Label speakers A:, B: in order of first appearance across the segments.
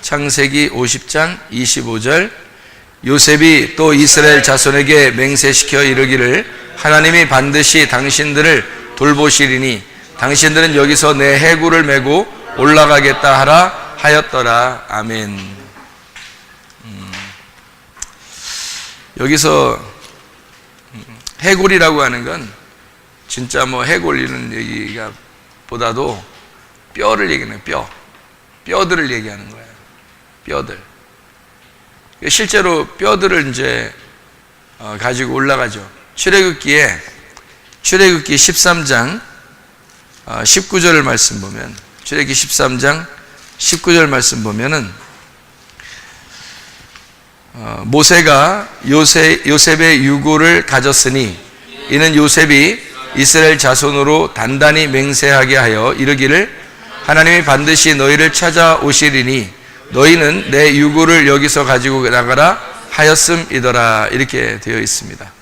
A: 창세기 50장 25절, 요셉이 또 이스라엘 자손에게 맹세시켜 이르기를 하나님이 반드시 당신들을 돌보시리니 당신들은 여기서 내 해골을 메고 올라가겠다 하라 하였더라. 아멘. 여기서 해골이라고 하는 건 진짜 뭐 해골 이런 얘기가 보다도 뼈를 얘기하는 거예요. 뼈들을 얘기하는 거예요. 뼈들. 실제로 뼈들을 이제 가지고 올라가죠. 출애굽기 13장 19절 말씀 보면, 출애굽기 13장 19절 말씀 보면은 모세가 요셉의 유고를 가졌으니 이는 요셉이 이스라엘 자손으로 단단히 맹세하게 하여 이르기를 하나님이 반드시 너희를 찾아오시리니 너희는 내 유고를 여기서 가지고 나가라 하였음이더라. 이렇게 되어 있습니다.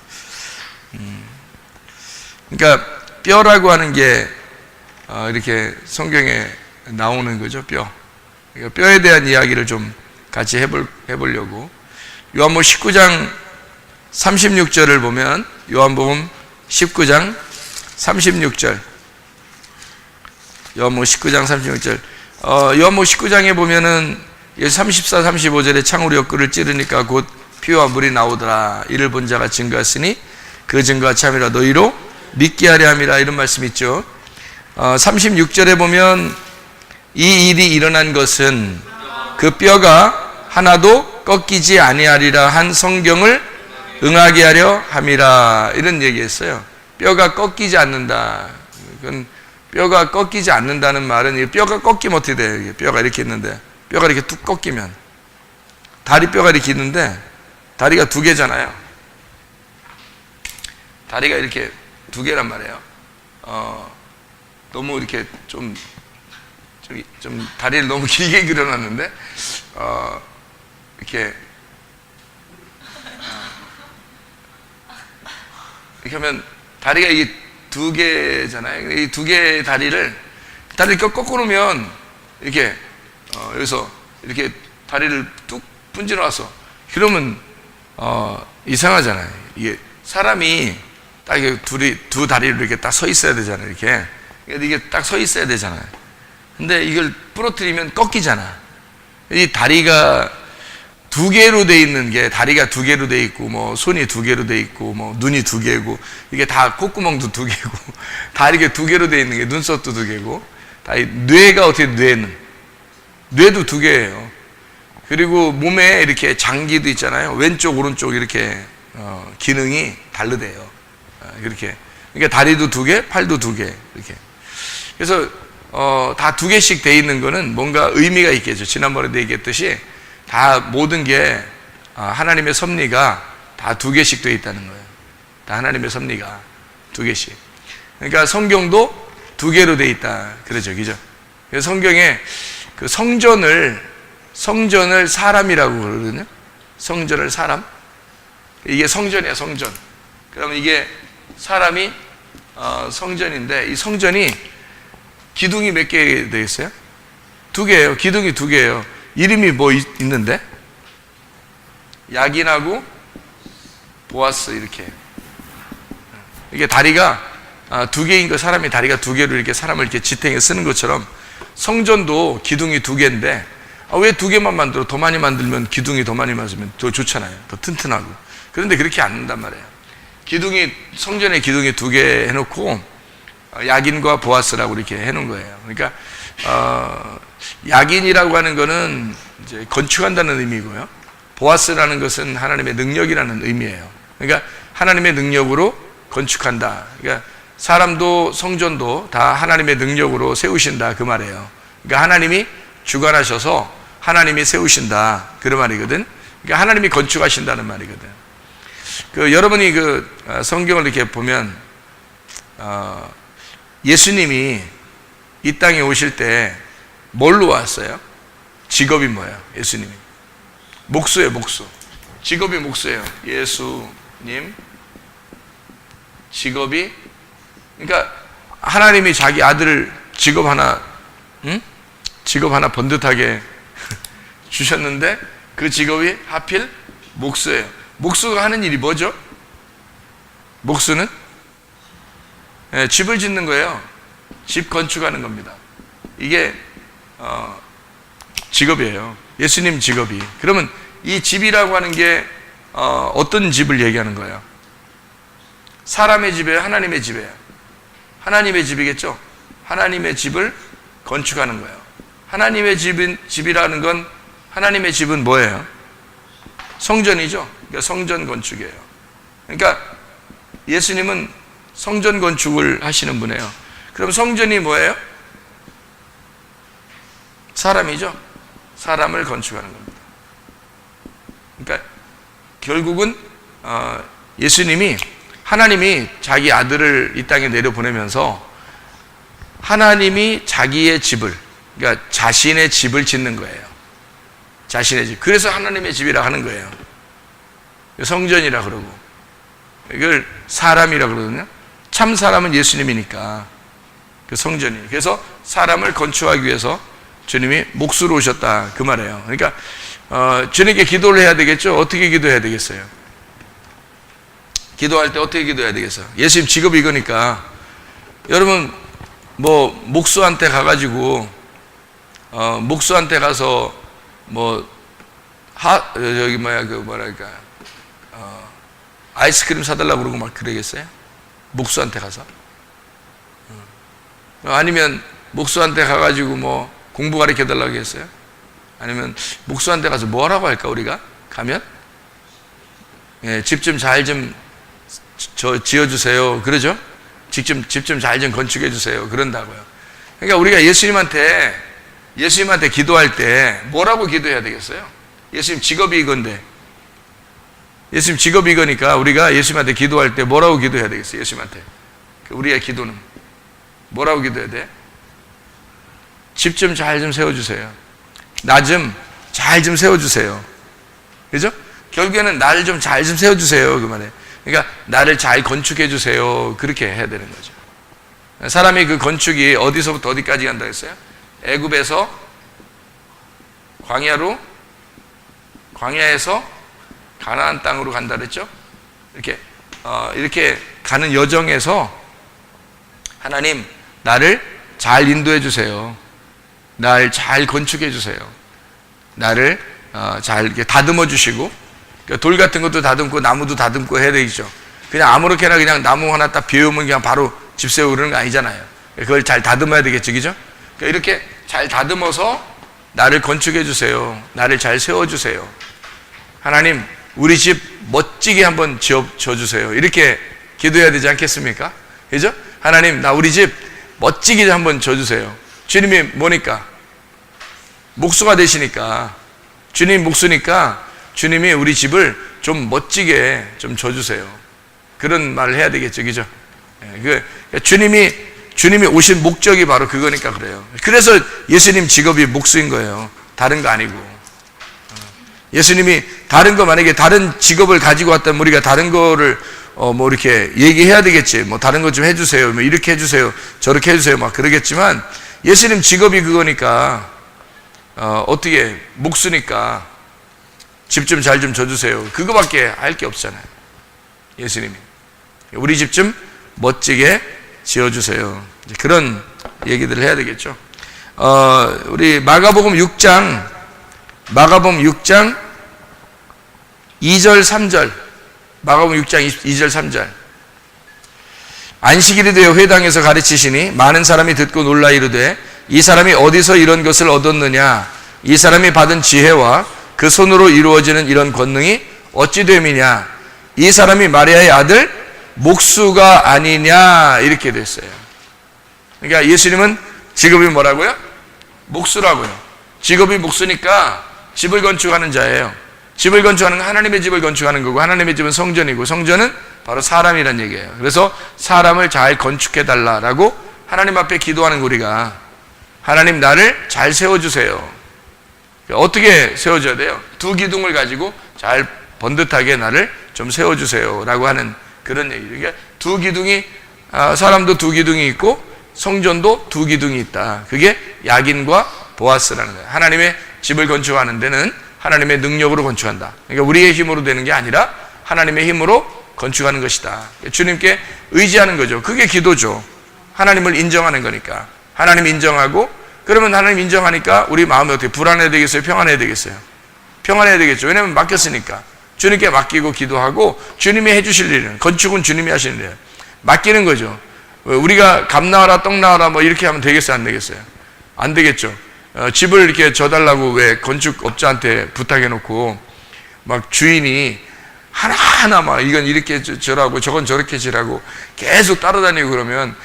A: 그러니까 뼈라고 하는 게 이렇게 성경에 나오는 거죠. 뼈. 그러니까 뼈에 대한 이야기를 좀 같이 해보려고. 요한복음 19장 36절을 보면, 요한복음 19장 36절, 요한복음 19장 36절, 요한복음 19장에 보면은 34, 35절에 창으로 옆구리를 찌르니까 곧 피와 물이 나오더라. 이를 본 자가 증거하시니 그 증거가 참이라 너희로 믿게 하려 함이라. 이런 말씀 있죠. 36절에 보면 이 일이 일어난 것은 그 뼈가 하나도 꺾이지 아니하리라 한 성경을 응하게 하려 함이라. 이런 얘기했어요. 뼈가 꺾이지 않는다. 그건 뼈가 꺾이지 않는다는 말은, 뼈가 꺾이면 어떻게 돼요? 뼈가 이렇게 있는데 뼈가 이렇게 뚝 꺾이면, 다리 뼈가 이렇게 있는데 다리가 두 개잖아요. 다리가 이렇게 두 개란 말이에요. 너무 이렇게 좀 다리를 너무 길게 그려놨는데 이렇게 하면 다리가 이게 두 개잖아요. 이 두 개의 다리를 거꾸로 놓으면 이렇게 여기서 이렇게 다리를 뚝 분질러 놔서, 그러면 이상하잖아요. 이게 사람이 딱 이게 두 다리로 이렇게 딱 서 있어야 되잖아요. 이게 딱 서 있어야 되잖아요. 근데 이걸 부러뜨리면 꺾이잖아. 이 다리가 두 개로 돼 있는 게, 다리가 두 개로 돼 있고, 뭐 손이 두 개로 돼 있고, 뭐 눈이 두 개고, 이게 다 콧구멍도 두 개고, 다 이렇게 두 개로 돼 있는 게, 눈썹도 두 개고, 다 뇌가 어떻게, 뇌도 두 개예요. 그리고 몸에 이렇게 장기도 있잖아요. 왼쪽 오른쪽 이렇게 기능이 다르대요. 그렇게. 그러니까 다리도 두 개, 팔도 두 개, 이렇게. 그래서 다 두 개씩 돼 있는 거는 뭔가 의미가 있겠죠. 지난번에도 얘기했듯이 다 모든 게 하나님의 섭리가 다 두 개씩 돼 있다는 거예요. 다 하나님의 섭리가 두 개씩. 그러니까 성경도 두 개로 돼 있다. 그러죠, 그죠? 그래서 성경에 그 성전을 사람이라고 그러거든요. 성전을 사람. 이게 성전이야, 성전. 그러면 이게 사람이 성전인데, 이 성전이 기둥이 몇 개 되겠어요? 두 개예요. 기둥이 두 개예요. 이름이 뭐 있는데? 야긴하고 보아스, 이렇게. 이게 다리가 두 개인 거, 사람이 다리가 두 개로 이렇게 사람을 이렇게 지탱해 쓰는 것처럼 성전도 기둥이 두 개인데, 왜 두 개만 만들어? 더 많이 만들면, 기둥이 더 많이 만들면 더 좋잖아요. 더 튼튼하고. 그런데 그렇게 안 한단 말이에요. 성전에 기둥이 두 개 해놓고 야긴과 보아스라고 이렇게 해놓은 거예요. 그러니까 야긴이라고 하는 거는 이제 건축한다는 의미고요. 보아스라는 것은 하나님의 능력이라는 의미예요. 그러니까 하나님의 능력으로 건축한다. 그러니까 사람도 성전도 다 하나님의 능력으로 세우신다, 그 말이에요. 그러니까 하나님이 주관하셔서 하나님이 세우신다, 그런 말이거든. 그러니까 하나님이 건축하신다는 말이거든. 여러분이 성경을 이렇게 보면 예수님이 이 땅에 오실 때 뭘로 왔어요? 직업이 뭐예요? 예수님이 목수예요. 목수. 직업이 목수예요. 예수님 직업이, 그러니까 하나님이 자기 아들을 직업 하나 번듯하게 주셨는데 그 직업이 하필 목수예요. 목수가 하는 일이 뭐죠? 목수는 집을 짓는 거예요. 집 건축하는 겁니다. 이게 직업이에요. 예수님 직업이. 그러면 이 집이라고 하는 게 어떤 집을 얘기하는 거예요? 사람의 집이에요? 하나님의 집이에요? 하나님의 집이겠죠? 하나님의 집을 건축하는 거예요. 하나님의 집이라는 건, 하나님의 집은 뭐예요? 성전이죠. 그러니까 성전 건축이에요. 그러니까 예수님은 성전 건축을 하시는 분이에요. 그럼 성전이 뭐예요? 사람이죠. 사람을 건축하는 겁니다. 그러니까 결국은 예수님이, 하나님이 자기 아들을 이 땅에 내려보내면서 하나님이 자기의 집을, 그러니까 자신의 집을 짓는 거예요. 자신의 집. 그래서 하나님의 집이라 하는 거예요. 성전이라 그러고, 이걸 사람이라 그러거든요. 참 사람은 예수님이니까 그 성전이. 그래서 사람을 건축하기 위해서 주님이 목수로 오셨다, 그 말이에요. 그러니까 주님께 기도를 해야 되겠죠. 어떻게 기도해야 되겠어요? 기도할 때 어떻게 기도해야 되겠어요? 예수님 직업이 이거니까, 여러분 뭐 목수한테 가가지고 목수한테 가서 여기 아이스크림 사달라고 그러고 막 그러겠어요? 목수한테 가서? 아니면 목수한테 가가지고 뭐 공부 가르쳐 달라고 했어요? 아니면 목수한테 가서 뭐 하라고 할까, 우리가? 가면? 집 좀 잘 좀 지어주세요. 그러죠? 집 좀 잘 좀 건축해주세요. 그런다고요. 그러니까 우리가 예수님한테 기도할 때 뭐라고 기도해야 되겠어요? 예수님 직업이 이건데. 예수님 직업이 이거니까 우리가 예수님한테 기도할 때 뭐라고 기도해야 되겠어요? 예수님한테. 우리의 기도는 뭐라고 기도해야 돼? 집 좀 잘 좀 세워주세요. 나 좀 잘 좀 세워주세요. 그죠? 결국에는 나를 좀 잘 좀 세워주세요. 그 말에. 그러니까 나를 잘 건축해주세요. 그렇게 해야 되는 거죠. 사람이 그 건축이 어디서부터 어디까지 간다 했어요? 애굽에서 광야에서 가나안 땅으로 간다 그랬죠? 이렇게 가는 여정에서 하나님, 나를 잘 인도해 주세요. 날 잘 건축해 주세요. 나를 잘 이렇게 다듬어 주시고, 그러니까 돌 같은 것도 다듬고 나무도 다듬고 해야 되겠죠. 그냥 아무렇게나 그냥 나무 하나 딱 비우면 그냥 바로 집 세우고 그러는 거 아니잖아요. 그걸 잘 다듬어야 되겠죠, 그죠? 그러니까 이렇게 잘 다듬어서 나를 건축해 주세요. 나를 잘 세워 주세요. 하나님, 우리 집 멋지게 한번 지어 주세요. 이렇게 기도해야 되지 않겠습니까? 그죠? 하나님, 나 우리 집 멋지게 한번 지어주세요. 주님이 뭐니까? 목수가 되시니까, 주님 목수니까 주님이 우리 집을 좀 멋지게 좀 지어주세요. 그런 말을 해야 되겠죠, 그죠? 주님이 오신 목적이 바로 그거니까 그래요. 그래서 예수님 직업이 목수인 거예요. 다른 거 아니고. 예수님이 다른 거, 만약에 다른 직업을 가지고 왔다면 우리가 다른 거를 뭐 이렇게 얘기해야 되겠지. 뭐 다른 거 좀 해주세요. 뭐 이렇게 해주세요. 저렇게 해주세요. 막 그러겠지만 예수님 직업이 그거니까 어떻게 목수니까 집 좀 잘 좀 져주세요. 그거밖에 할 게 없잖아요. 예수님이 우리 집 좀 멋지게 지어주세요. 그런 얘기들을 해야 되겠죠. 우리 마가복음 6장 2절 3절, 마가복음 6장 2절 3절. 안식일이 되어 회당에서 가르치시니 많은 사람이 듣고 놀라 이르되, 이 사람이 어디서 이런 것을 얻었느냐? 이 사람이 받은 지혜와 그 손으로 이루어지는 이런 권능이 어찌 됨이냐? 이 사람이 마리아의 아들 목수가 아니냐? 이렇게 됐어요. 그러니까 예수님은 직업이 뭐라고요? 목수라고요. 직업이 목수니까 집을 건축하는 자예요. 집을 건축하는 건 하나님의 집을 건축하는 거고, 하나님의 집은 성전이고, 성전은 바로 사람이란 얘기예요. 그래서 사람을 잘 건축해 달라라고 하나님 앞에 기도하는 우리가, 하나님 나를 잘 세워주세요. 어떻게 세워줘야 돼요? 두 기둥을 가지고 잘 번듯하게 나를 좀 세워주세요 라고 하는 그런 얘기죠. 그러니까 두 기둥이, 사람도 두 기둥이 있고 성전도 두 기둥이 있다. 그게 야긴과 보아스라는 거예요. 하나님의 집을 건축하는 데는 하나님의 능력으로 건축한다. 그러니까 우리의 힘으로 되는 게 아니라 하나님의 힘으로 건축하는 것이다. 주님께 의지하는 거죠. 그게 기도죠. 하나님을 인정하는 거니까. 하나님 인정하고, 그러면 하나님 인정하니까 우리 마음이 어떻게 불안해야 되겠어요? 평안해야 되겠어요? 평안해야 되겠죠. 왜냐하면 맡겼으니까. 주님께 맡기고 기도하고, 주님이 해주실 일은, 건축은 주님이 하시는 일이에요. 맡기는 거죠. 우리가 감 나와라 떡 나와라 뭐 이렇게 하면 되겠어요? 안 되겠어요? 안 되겠죠. 집을 이렇게 져달라고 왜 건축업자한테 부탁해놓고 막 주인이 하나하나 막 이건 이렇게 저라고 저건 저렇게 지라고 계속 따라다니고 그러면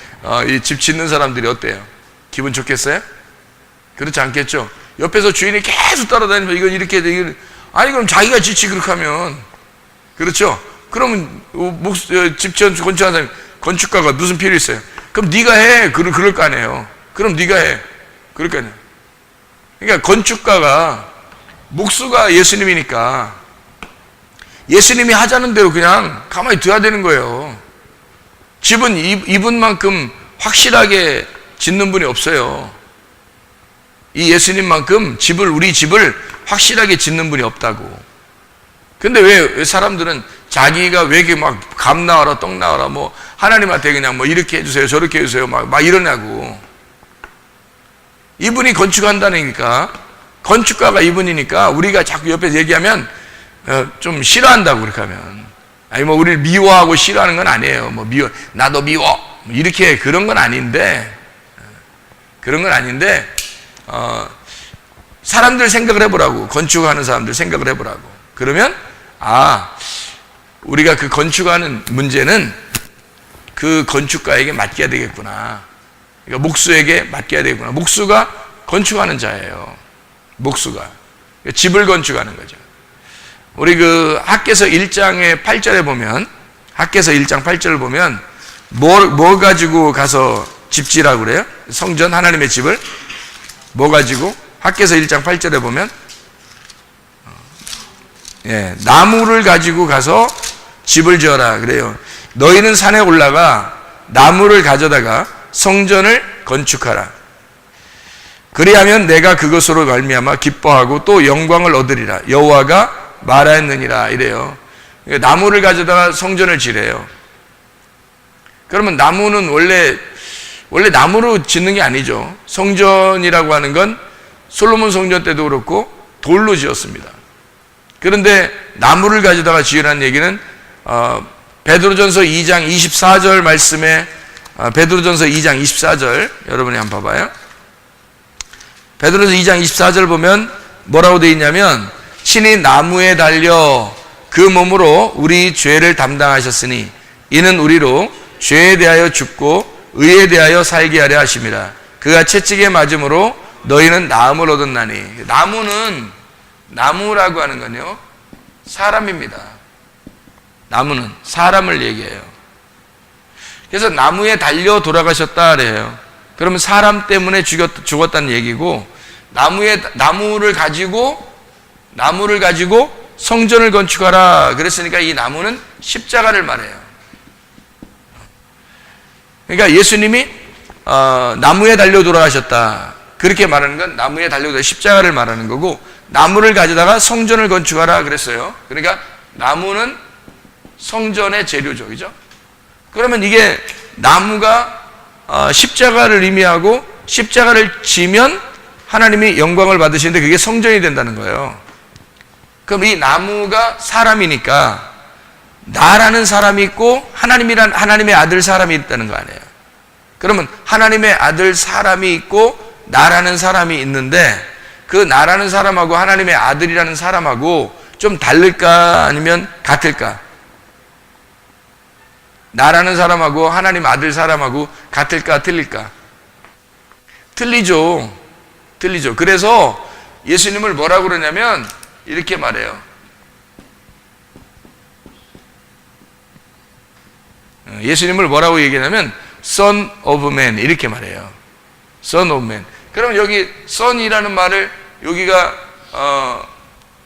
A: 이 집 짓는 사람들이 어때요? 기분 좋겠어요? 그렇지 않겠죠? 옆에서 주인이 계속 따라다니면서 이건 이렇게 돼. 아니 그럼 자기가 짓지 그렇게 하면. 그렇죠? 그러면 집 건축하는 사람, 건축가가 무슨 필요 있어요? 그럼 네가 해. 그럴 거 아니에요. 그럼 네가 해. 그럴 거 아니에요. 그러니까 건축가가 목수가 예수님이니까 예수님이 하자는 대로 그냥 가만히 둬야 되는 거예요. 집은 이분만큼 확실하게 짓는 분이 없어요. 이 예수님만큼 우리 집을 확실하게 짓는 분이 없다고. 근데 왜 사람들은 자기가 왜 이렇게 막 감 나와라 떡 나와라 뭐 하나님한테 그냥 뭐 이렇게 해주세요 저렇게 해주세요 막 이러냐고. 이분이 건축한다니까, 건축가가 이분이니까 우리가 자꾸 옆에서 얘기하면 좀 싫어한다고. 그렇게 하면 아니 뭐 우리를 미워하고 싫어하는 건 아니에요. 뭐 나도 미워 이렇게 그런 건 아닌데, 사람들 생각을 해보라고. 건축하는 사람들 생각을 해보라고. 그러면 우리가 그 건축하는 문제는 그 건축가에게 맡겨야 되겠구나. 그러니까 목수에게 맡겨야 되겠구나. 목수가 건축하는 자예요. 목수가 집을 건축하는 거죠. 우리 그 학개서 1장의 8절에 보면, 학개서 1장 8절을 보면 뭐 가지고 가서 집 지라고 그래요? 성전 하나님의 집을 뭐 가지고? 학개서 1장 8절에 보면 나무를 가지고 가서 집을 지어라 그래요. 너희는 산에 올라가 나무를 가져다가 성전을 건축하라. 그리하면 내가 그것으로 말미암아 기뻐하고 또 영광을 얻으리라. 여호와가 말하였느니라 이래요. 나무를 가져다가 성전을 지래요. 그러면 나무는 원래 나무로 짓는 게 아니죠. 성전이라고 하는 건 솔로몬 성전 때도 그렇고 돌로 지었습니다. 그런데 나무를 가져다가 지으라는 얘기는 베드로전서 2장 24절 말씀에, 베드로전서 2장 24절 여러분이 한번 봐봐요. 베드로전서 2장 24절 보면 뭐라고 되어 있냐면, 친히 나무에 달려 그 몸으로 우리 죄를 담당하셨으니 이는 우리로 죄에 대하여 죽고 의에 대하여 살게 하려 하심이라. 그가 채찍에 맞음으로 너희는 나음을 얻었나니. 나무라고 하는 건요 사람입니다. 나무는 사람을 얘기해요. 그래서 나무에 달려 돌아가셨다 그래요. 그러면 사람 때문에 죽었다는 얘기고, 나무를 가지고 성전을 건축하라 그랬으니까 이 나무는 십자가를 말해요. 그러니까 예수님이 나무에 달려 돌아가셨다 그렇게 말하는 건 나무에 달려 십자가를 말하는 거고, 나무를 가져다가 성전을 건축하라 그랬어요. 그러니까 나무는 성전의 재료죠, 그죠? 그러면 이게 나무가 십자가를 의미하고, 십자가를 지면 하나님이 영광을 받으시는데 그게 성전이 된다는 거예요. 그럼 이 나무가 사람이니까 나라는 사람이 있고 하나님의 아들 사람이 있다는 거 아니에요. 그러면 하나님의 아들 사람이 있고 나라는 사람이 있는데, 그 나라는 사람하고 하나님의 아들이라는 사람하고 좀 다를까 아니면 같을까? 나라는 사람하고 하나님 아들 사람하고 같을까 틀릴까? 틀리죠. 그래서 예수님을 뭐라고 그러냐면 이렇게 말해요. 예수님을 뭐라고 얘기하냐면 Son of Man 이렇게 말해요. Son of Man. 그럼 여기 Son이라는 말을 여기가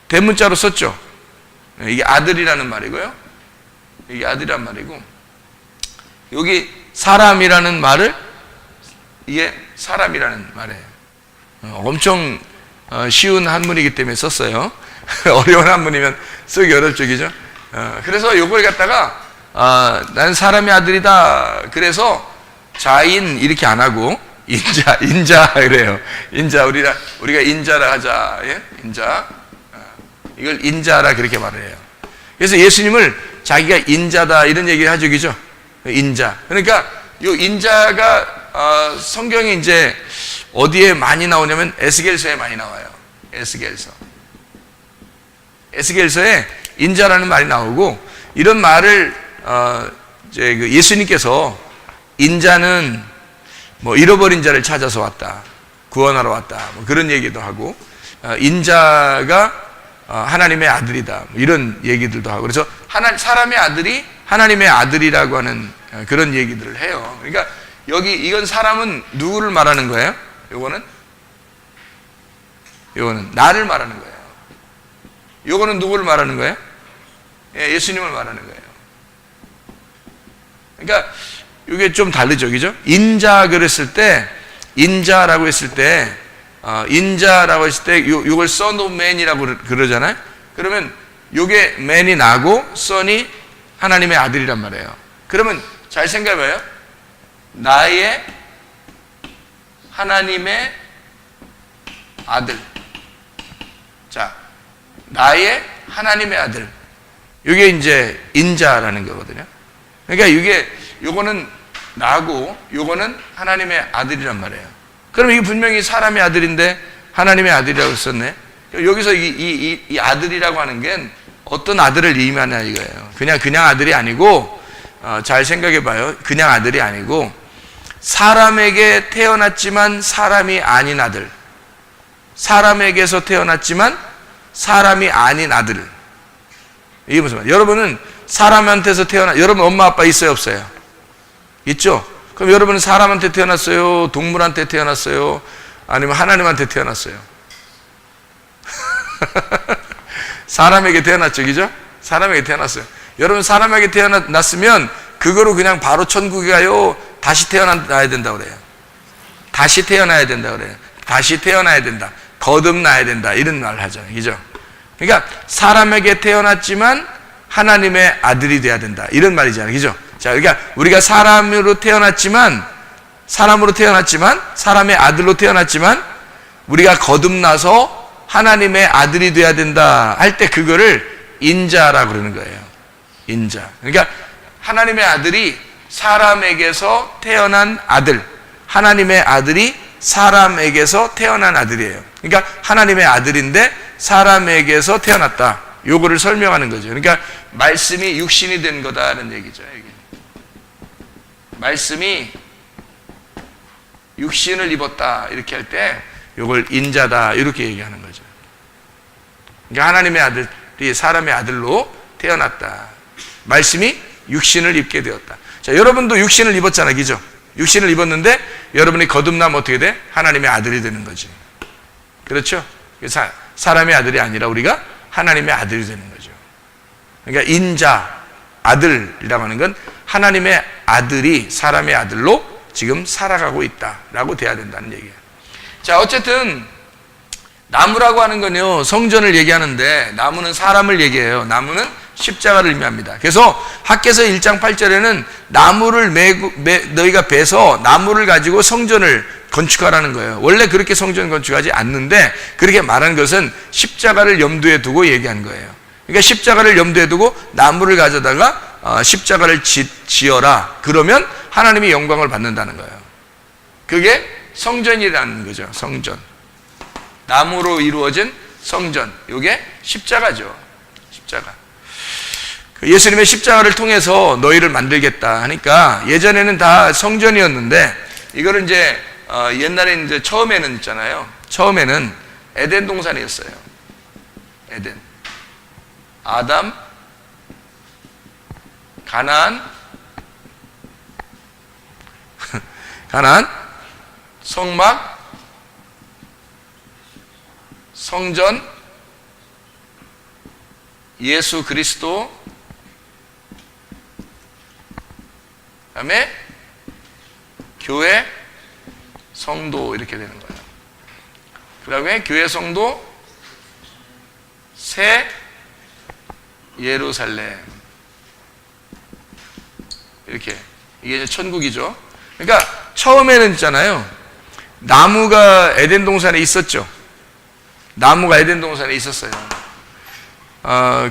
A: 대문자로 썼죠. 이게 아들이라는 말이고요. 이게 아들이란 말이고, 여기 사람이라는 말을 이게 사람이라는 말이에요. 엄청 쉬운 한문이기 때문에 썼어요. 어려운 한문이면 쓰기 어려울 적이죠. 그래서 요걸 갖다가 나는 사람의 아들이다. 그래서 자인 이렇게 안 하고 인자 그래요. 인자 우리가 인자라 하자. 예? 인자. 이걸 인자라 그렇게 말을 해요. 그래서 예수님을 자기가 인자다 이런 얘기를 하죠, 그죠? 인자. 그러니까 요 인자가 성경에 이제 어디에 많이 나오냐면 에스겔서에 많이 나와요. 에스겔서에 인자라는 말이 나오고, 이런 말을 이제 그 예수님께서 인자는 뭐 잃어버린 자를 찾아서 왔다, 구원하러 왔다, 뭐 그런 얘기도 하고, 인자가 하나님의 아들이다, 뭐 이런 얘기들도 하고, 그래서 사람의 아들이 하나님의 아들이라고 하는 그런 얘기들을 해요. 그러니까 여기 이건 사람은 누구를 말하는 거예요? 요거는 나를 말하는 거예요. 요거는 누구를 말하는 거예요? 예수님을 말하는 거예요. 그러니까 이게 좀 다르죠, 그죠? 인자라고 했을 때, 요걸 son of man이라고 그러잖아요. 그러면 요게 man이 나고 son이 하나님의 아들이란 말이에요. 그러면 잘 생각해봐요. 나의 하나님의 아들. 자, 나의 하나님의 아들. 이게 이제 인자라는 거거든요. 그러니까 요거는 나고 요거는 하나님의 아들이란 말이에요. 그럼 이게 분명히 사람의 아들인데 하나님의 아들이라고 썼네. 여기서 이 아들이라고 하는 게 어떤 아들을 의미하냐 이거예요. 그냥 아들이 아니고, 잘 생각해 봐요. 그냥 아들이 아니고 사람에게 태어났지만 사람이 아닌 아들. 사람에게서 태어났지만 사람이 아닌 아들. 이게 무슨 말이에요? 여러분은 사람한테서 여러분 엄마 아빠 있어요, 없어요? 있죠? 그럼 여러분은 사람한테 태어났어요? 동물한테 태어났어요? 아니면 하나님한테 태어났어요? 사람에게 태어났죠, 그죠? 사람에게 태어났어요. 여러분 사람에게 태어났으면 그거로 그냥 바로 천국에 가요? 다시 태어나야 된다고 그래요. 다시 태어나야 된다고 그래요. 다시 태어나야 된다. 거듭나야 된다. 이런 말을 하잖아요, 그죠? 그러니까 사람에게 태어났지만 하나님의 아들이 돼야 된다. 이런 말이잖아요, 그죠? 자, 그러니까 우리가 사람으로 태어났지만, 사람의 아들로 태어났지만, 우리가 거듭나서 하나님의 아들이 돼야 된다 할 때 그거를 인자라고 그러는 거예요. 인자. 그러니까 하나님의 아들이 사람에게서 태어난 아들, 하나님의 아들이 사람에게서 태어난 아들이에요. 그러니까 하나님의 아들인데 사람에게서 태어났다. 요거를 설명하는 거죠. 그러니까 말씀이 육신이 된 거다라는 얘기죠. 이게. 말씀이 육신을 입었다 이렇게 할 때 요걸 인자다 이렇게 얘기하는 거죠. 그러니까 하나님의 아들이 사람의 아들로 태어났다. 말씀이 육신을 입게 되었다. 자, 여러분도 육신을 입었잖아요, 그죠? 육신을 입었는데 여러분이 거듭나면 어떻게 돼? 하나님의 아들이 되는 거지. 그렇죠? 사람의 아들이 아니라 우리가 하나님의 아들이 되는 거죠. 그러니까 인자, 아들이라고 하는 건 하나님의 아들이 사람의 아들로 지금 살아가고 있다라고 돼야 된다는 얘기예요. 자, 어쨌든 나무라고 하는 건요, 성전을 얘기하는데 나무는 사람을 얘기해요. 나무는 십자가를 의미합니다. 그래서 학개서 1장 8절에는 나무를 너희가 베서 나무를 가지고 성전을 건축하라는 거예요. 원래 그렇게 성전 건축하지 않는데 그렇게 말하는 것은 십자가를 염두에 두고 얘기한 거예요. 그러니까 십자가를 염두에 두고 나무를 가져다가 십자가를 지어라. 그러면 하나님이 영광을 받는다는 거예요. 그게 성전이라는 거죠. 성전. 나무로 이루어진 성전. 이게 십자가죠. 십자가. 예수님의 십자가를 통해서 너희를 만들겠다 하니까 예전에는 다 성전이었는데 이거를 이제 옛날에 이제 처음에는 있잖아요. 처음에는 에덴 동산이었어요. 에덴. 아담, 가나안, 성막, 성전, 예수 그리스도, 그다음에 교회, 성도 이렇게 되는 거예요. 그 다음에 교회 성도 새 예루살렘. 이렇게. 이게 이제 천국이죠. 그러니까 처음에는 있잖아요. 나무가 에덴 동산에 있었죠. 나무가 에덴 동산에 있었어요.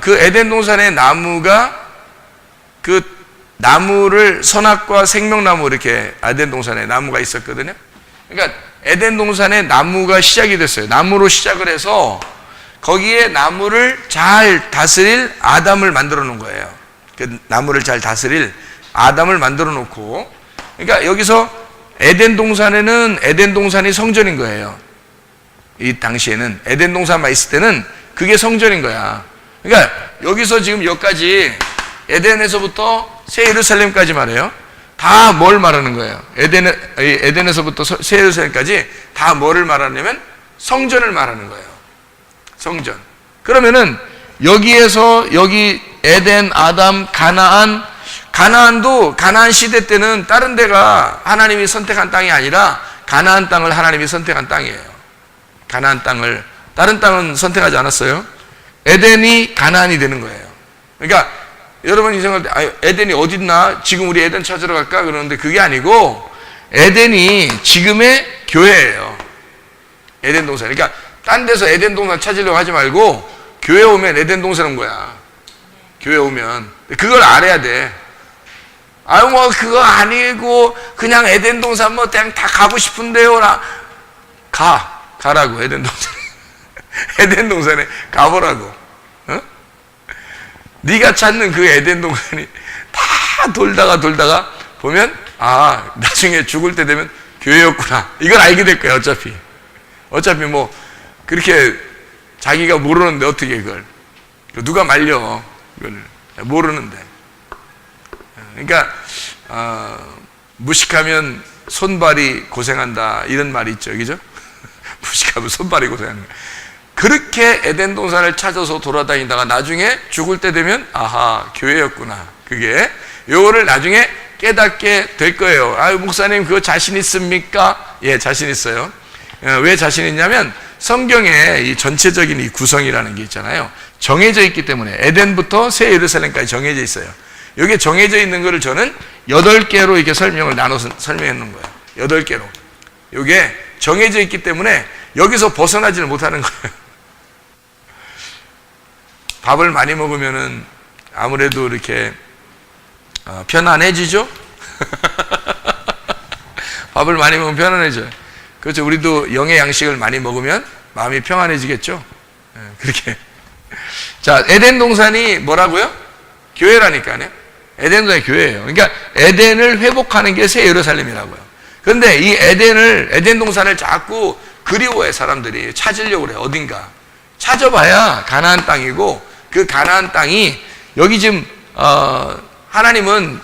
A: 그 에덴 동산의 나무가 그 나무를 선악과 생명나무 이렇게 에덴 동산에 나무가 있었거든요. 그러니까 에덴 동산에 나무가 시작이 됐어요. 나무로 시작을 해서 거기에 나무를 잘 다스릴 아담을 만들어 놓은 거예요. 그 나무를 잘 다스릴 아담을 만들어 놓고, 그러니까 여기서 에덴 동산에는 에덴 동산이 성전인 거예요. 이 당시에는 에덴 동산만 있을 때는 그게 성전인 거야. 그러니까 여기서 지금 여기까지 에덴에서부터 새 예루살렘까지 말해요. 다 뭘 말하는 거예요? 에덴에서부터 새 예루살렘까지 다 뭐를 말하냐면 성전을 말하는 거예요. 성전. 그러면은 여기에서 여기 에덴, 아담, 가나안도 가나안 시대 때는 다른 데가 하나님이 선택한 땅이 아니라 가나안 땅을 하나님이 선택한 땅이에요. 가나안 땅을, 다른 땅은 선택하지 않았어요. 에덴이 가나안이 되는 거예요. 그러니까 여러분이 생각할 때 에덴이 어디 있나? 지금 우리 에덴 찾으러 갈까? 그러는데 그게 아니고 에덴이 지금의 교회예요. 에덴 동산. 그러니까 딴 데서 에덴 동산 찾으려고 하지 말고 교회 오면 에덴 동산 온 거야. 교회 오면. 그걸 알아야 돼. 아유 뭐 그거 아니고 그냥 에덴 동산 뭐 그냥 다 가고 싶은데요. 가라고 에덴 동산. 에덴 동산에 가보라고. 어? 네가 찾는 그 에덴 동산이 다 돌다가 보면 나중에 죽을 때 되면 교회였구나. 이걸 알게 될 거야. 어차피 뭐 그렇게 자기가 모르는데 어떻게 그걸 누가 말려 이걸 모르는데. 그러니까 무식하면 손발이 고생한다 이런 말이 있죠. 그죠? 무식하면 손발이 고생하는 거야. 그렇게 에덴 동산을 찾아서 돌아다니다가 나중에 죽을 때 되면 교회였구나. 그게 요거를 나중에 깨닫게 될 거예요. 목사님 그거 자신 있습니까? 예, 자신 있어요. 왜 자신 있냐면 성경에 이 전체적인 이 구성이라는 게 있잖아요. 정해져 있기 때문에 에덴부터 새 예루살렘까지 정해져 있어요. 여기에 정해져 있는 거를 저는 8개로 이렇게 설명을 나눠서 설명해 놓은 거예요. 8개로. 이게 정해져 있기 때문에 여기서 벗어나지를 못하는 거예요. 밥을 많이 먹으면은 아무래도 이렇게 편안해지죠? 밥을 많이 먹으면 편안해져요. 그렇죠. 우리도 영의 양식을 많이 먹으면 마음이 평안해지겠죠? 그렇게. 자, 에덴 동산이 뭐라고요? 교회라니까요. 에덴 동산이 교회예요. 그러니까 에덴을 회복하는 게 새 예루살렘이라고요. 그런데 이 에덴 동산을 자꾸 그리워해 사람들이. 찾으려고 그래. 어딘가. 찾아봐야 가나안 땅이고, 그 가나안 땅이 여기 지금 하나님은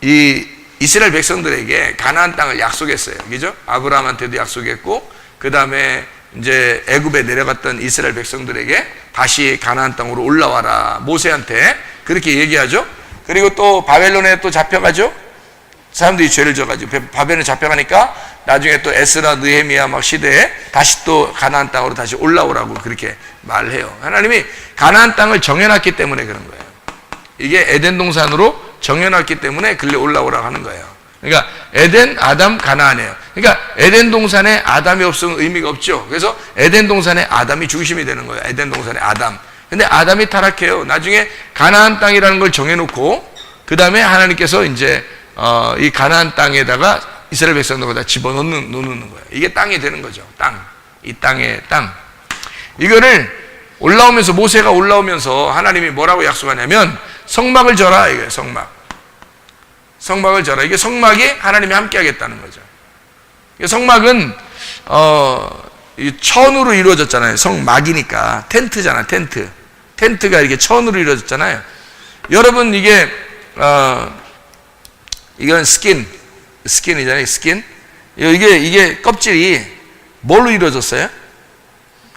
A: 이 이스라엘 백성들에게 가나안 땅을 약속했어요. 그죠? 아브라함한테도 약속했고, 그 다음에 이제 애굽에 내려갔던 이스라엘 백성들에게 다시 가나안 땅으로 올라와라. 모세한테 그렇게 얘기하죠. 그리고 또 바벨론에 또 잡혀가죠. 사람들이 죄를 져가지고 바벨론에 잡혀가니까 나중에 또 에스라, 느헤미야 막 시대에 다시 또 가나안 땅으로 다시 올라오라고 그렇게 말해요. 하나님이 가나안 땅을 정해놨기 때문에 그런 거예요. 이게 에덴 동산으로 정해놨기 때문에 글로 올라오라고 하는 거예요. 그러니까 에덴, 아담, 가나안이에요. 그러니까 에덴 동산에 아담이 없으면 의미가 없죠. 그래서 에덴 동산에 아담이 중심이 되는 거예요. 에덴 동산에 아담. 근데 아담이 타락해요. 나중에 가나안 땅이라는 걸 정해놓고 그 다음에 하나님께서 이제 이 가나안 땅에다가 이스라엘 백성들을 다 집어넣는 거예요. 이게 땅이 되는 거죠. 땅. 이 땅의 땅. 이거를 올라오면서 모세가 올라오면서 하나님이 뭐라고 약속하냐면 성막을 져라 이거예요. 성막을 져라. 이게 성막이 하나님이 함께 하겠다는 거죠. 성막은 이 천으로 이루어졌잖아요. 성막이니까 텐트잖아. 텐트가 이렇게 천으로 이루어졌잖아요. 여러분 이게 이건 스킨이잖아요. 스킨. 이게 껍질이 뭘로 이루어졌어요?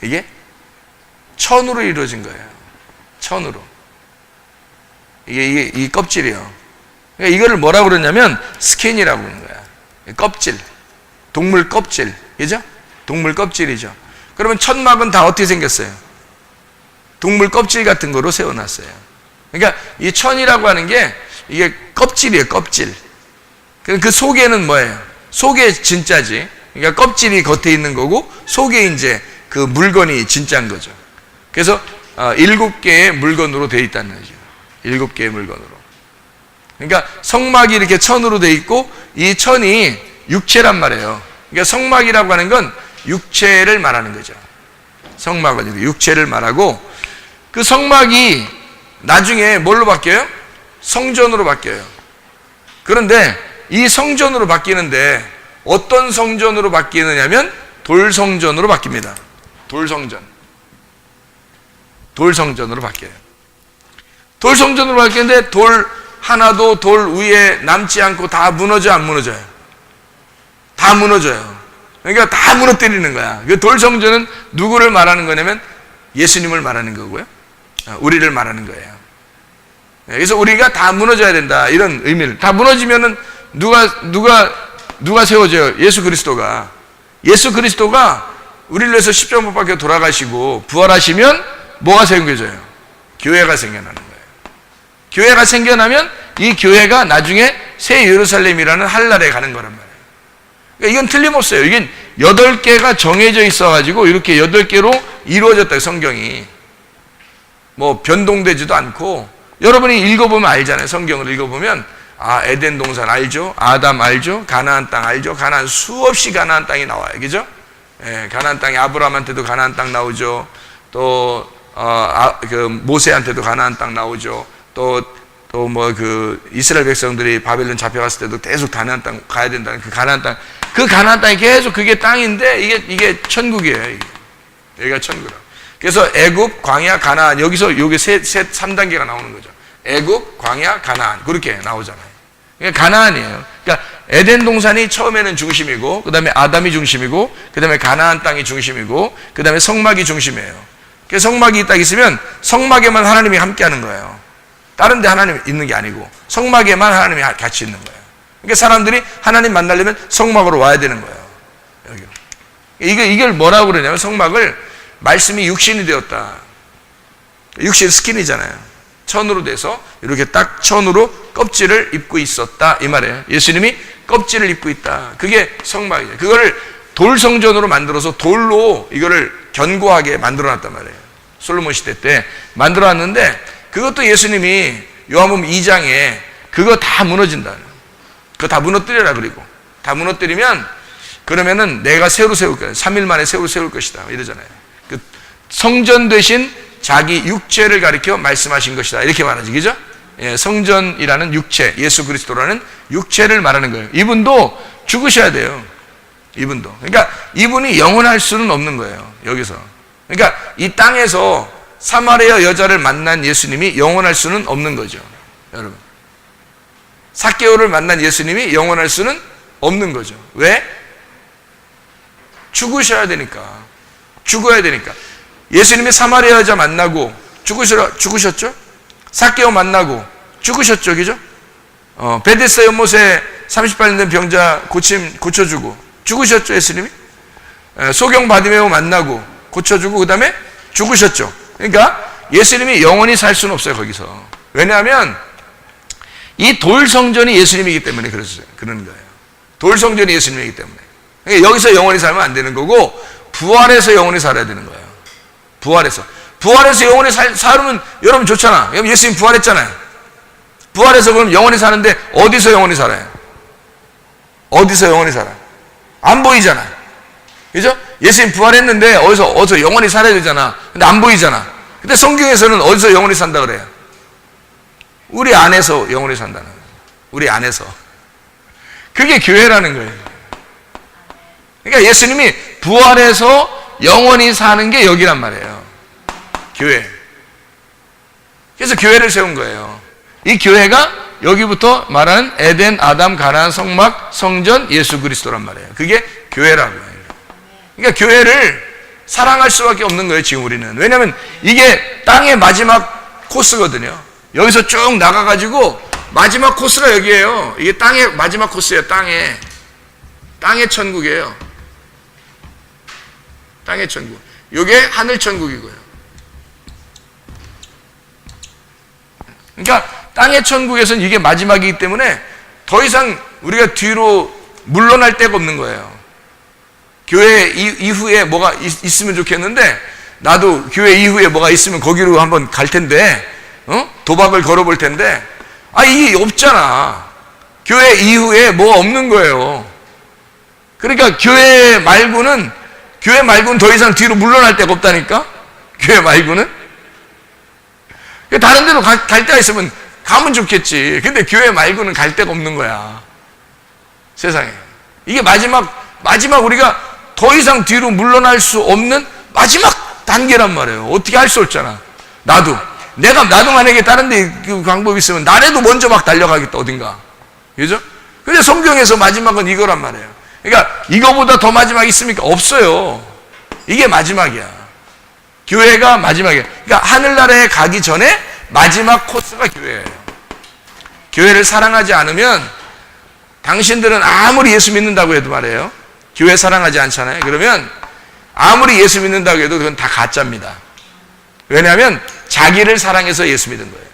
A: 이게 천으로 이루어진 거예요. 천으로. 이게 이 껍질이요. 그러니까 이거를 뭐라고 그러냐면 스킨이라고 그러는 거야. 껍질. 동물 껍질. 그죠? 동물 껍질이죠. 그러면 천막은 다 어떻게 생겼어요? 동물 껍질 같은 거로 세워놨어요. 그러니까 이 천이라고 하는 게 이게 껍질이에요, 껍질. 그 속에는 뭐예요? 속에 진짜지. 그러니까 껍질이 겉에 있는 거고 속에 이제 그 물건이 진짜인 거죠. 그래서 7개의 물건으로 되어 있다는 거죠. 7개의 물건으로. 그러니까 성막이 이렇게 천으로 되어 있고 이 천이 육체란 말이에요. 그러니까 성막이라고 하는 건 육체를 말하는 거죠. 성막은 육체를 말하고 그 성막이 나중에 뭘로 바뀌어요? 성전으로 바뀌어요. 그런데 이 성전으로 바뀌는데 어떤 성전으로 바뀌느냐면 돌성전으로 바뀝니다. 돌성전. 돌성전으로 바뀌어요. 돌성전으로 바뀌는데 돌 하나도 돌 위에 남지 않고 다 무너져 안 무너져요? 다 무너져요. 그러니까 다 무너뜨리는 거야. 그 돌성전은 누구를 말하는 거냐면 예수님을 말하는 거고요. 우리를 말하는 거예요. 그래서 우리가 다 무너져야 된다. 이런 의미를. 다 무너지면은 누가 세워져요? 예수 그리스도가. 예수 그리스도가 우리를 위해서 십자가 못 박혀 돌아가시고 부활하시면 뭐가 생겨져요? 교회가 생겨나는 거예요. 교회가 생겨나면 이 교회가 나중에 새 예루살렘이라는 한날에 가는 거란 말이에요. 그러니까 이건 틀림없어요. 이게 8개가 정해져 있어가지고 이렇게 8개로 이루어졌다, 성경이. 뭐 변동되지도 않고, 여러분이 읽어보면 알잖아요. 성경을 읽어보면 에덴 동산 알죠? 아담 알죠? 가나안 땅 알죠? 가나안, 수없이 가나안 땅이 나와요. 그죠? 예, 가나안 땅이 아브라함한테도 가나안 땅 나오죠. 또 모세한테도 가나안 땅 나오죠. 또 뭐 이스라엘 백성들이 바벨론 잡혀갔을 때도 계속 가나안 땅 가야 된다는 그 가나안 땅, 그 가나안 땅이 계속 그게 땅인데 이게 천국이에요. 여기가 천국이라고. 그래서 애굽, 광야, 가나안, 여기서 요게 3단계가 나오는 거죠. 애굽, 광야, 가나안, 그렇게 나오잖아요. 그러니까 가나안이에요. 그러니까 에덴 동산이 처음에는 중심이고, 그 다음에 아담이 중심이고, 그 다음에 가나안 땅이 중심이고, 그 다음에 성막이 중심이에요. 그래서 성막이 딱 있으면 성막에만 하나님이 함께 하는 거예요. 다른 데 하나님이 있는 게 아니고 성막에만 하나님이 같이 있는 거예요. 그러니까 사람들이 하나님 만나려면 성막으로 와야 되는 거예요. 여기로. 이걸 뭐라고 그러냐면 성막을 말씀이 육신이 되었다. 육신 스킨이잖아요. 천으로 돼서 이렇게 딱 천으로 껍질을 입고 있었다 이 말이에요. 예수님이 껍질을 입고 있다. 그게 성막이에요. 그거를 돌성전으로 만들어서 돌로 이거를 견고하게 만들어놨단 말이에요. 솔로몬 시대 때 만들어놨는데 그것도 예수님이 요한복음 2장에 그거 다 무너진다. 그거 다 무너뜨려라. 그리고 다 무너뜨리면 그러면은 내가 새로 세울 거야. 3일 만에 새로 세울 것이다. 이러잖아요. 그 성전 대신 자기 육체를 가리켜 말씀하신 것이다. 이렇게 말하지. 그죠? 예, 성전이라는 육체, 예수 그리스도라는 육체를 말하는 거예요. 이분도 죽으셔야 돼요. 이분도. 그러니까 이분이 영원할 수는 없는 거예요. 여기서. 그러니까 이 땅에서 사마리아 여자를 만난 예수님이 영원할 수는 없는 거죠. 여러분. 삭개오를 만난 예수님이 영원할 수는 없는 거죠. 왜? 죽으셔야 되니까. 죽어야 되니까. 예수님이 사마리아 여자 만나고 죽으셨죠? 삭개오 만나고 죽으셨죠. 그죠? 베데스다 연못에 38년 된 병자 고쳐주고 죽으셨죠. 예수님이? 소경 바디메오 만나고 고쳐주고 그 다음에 죽으셨죠. 그러니까 예수님이 영원히 살 수는 없어요. 거기서. 왜냐하면 이 돌성전이 예수님이기 때문에 그러는 거예요. 돌성전이 예수님이기 때문에. 그러니까 여기서 영원히 살면 안 되는 거고 부활해서 영원히 살아야 되는 거예요. 부활해서 영원히 살면 여러분 좋잖아. 예수님 부활했잖아요. 부활해서 그럼 영원히 사는데 어디서 영원히 살아요? 어디서 영원히 살아? 안 보이잖아. 그죠? 예수님 부활했는데 어디서 영원히 살아야 되잖아. 근데 안 보이잖아. 근데 성경에서는 어디서 영원히 산다 그래요? 우리 안에서 영원히 산다는 거예요. 우리 안에서. 그게 교회라는 거예요. 그러니까 예수님이 부활해서 영원히 사는 게 여기란 말이에요. 교회. 그래서 교회를 세운 거예요. 이 교회가 여기부터 말하는 에덴, 아담, 가나안, 성막, 성전, 예수 그리스도란 말이에요. 그게 교회라고요. 그러니까 교회를 사랑할 수밖에 없는 거예요. 지금 우리는. 왜냐하면 이게 땅의 마지막 코스거든요. 여기서 쭉 나가가지고 마지막 코스가 여기예요. 이게 땅의 마지막 코스예요. 땅의 천국이에요. 땅의 천국. 요게 하늘 천국이고요. 그러니까 땅의 천국에서는 이게 마지막이기 때문에 더 이상 우리가 뒤로 물러날 데가 없는 거예요. 교회 이후에 뭐가 있으면 좋겠는데, 나도 교회 이후에 뭐가 있으면 거기로 한번 갈 텐데, 도박을 걸어볼 텐데, 이게 없잖아. 교회 이후에 뭐 없는 거예요. 그러니까 교회 말고는 더 이상 뒤로 물러날 데가 없다니까? 교회 말고는? 다른 데로 갈 데가 있으면 가면 좋겠지. 근데 교회 말고는 갈 데가 없는 거야. 세상에. 이게 마지막 우리가 더 이상 뒤로 물러날 수 없는 마지막 단계란 말이에요. 어떻게 할 수 없잖아. 나도 만약에 다른 데 그 방법이 있으면 나라도 먼저 막 달려가겠다, 어딘가. 그죠? 근데 성경에서 마지막은 이거란 말이에요. 그러니까 이거보다 더 마지막 있습니까? 없어요. 이게 마지막이야. 교회가 마지막이야. 그러니까 하늘나라에 가기 전에 마지막 코스가 교회예요. 교회를 사랑하지 않으면 당신들은 아무리 예수 믿는다고 해도 말이에요. 교회 사랑하지 않잖아요. 그러면 아무리 예수 믿는다고 해도 그건 다 가짜입니다. 왜냐하면 자기를 사랑해서 예수 믿은 거예요.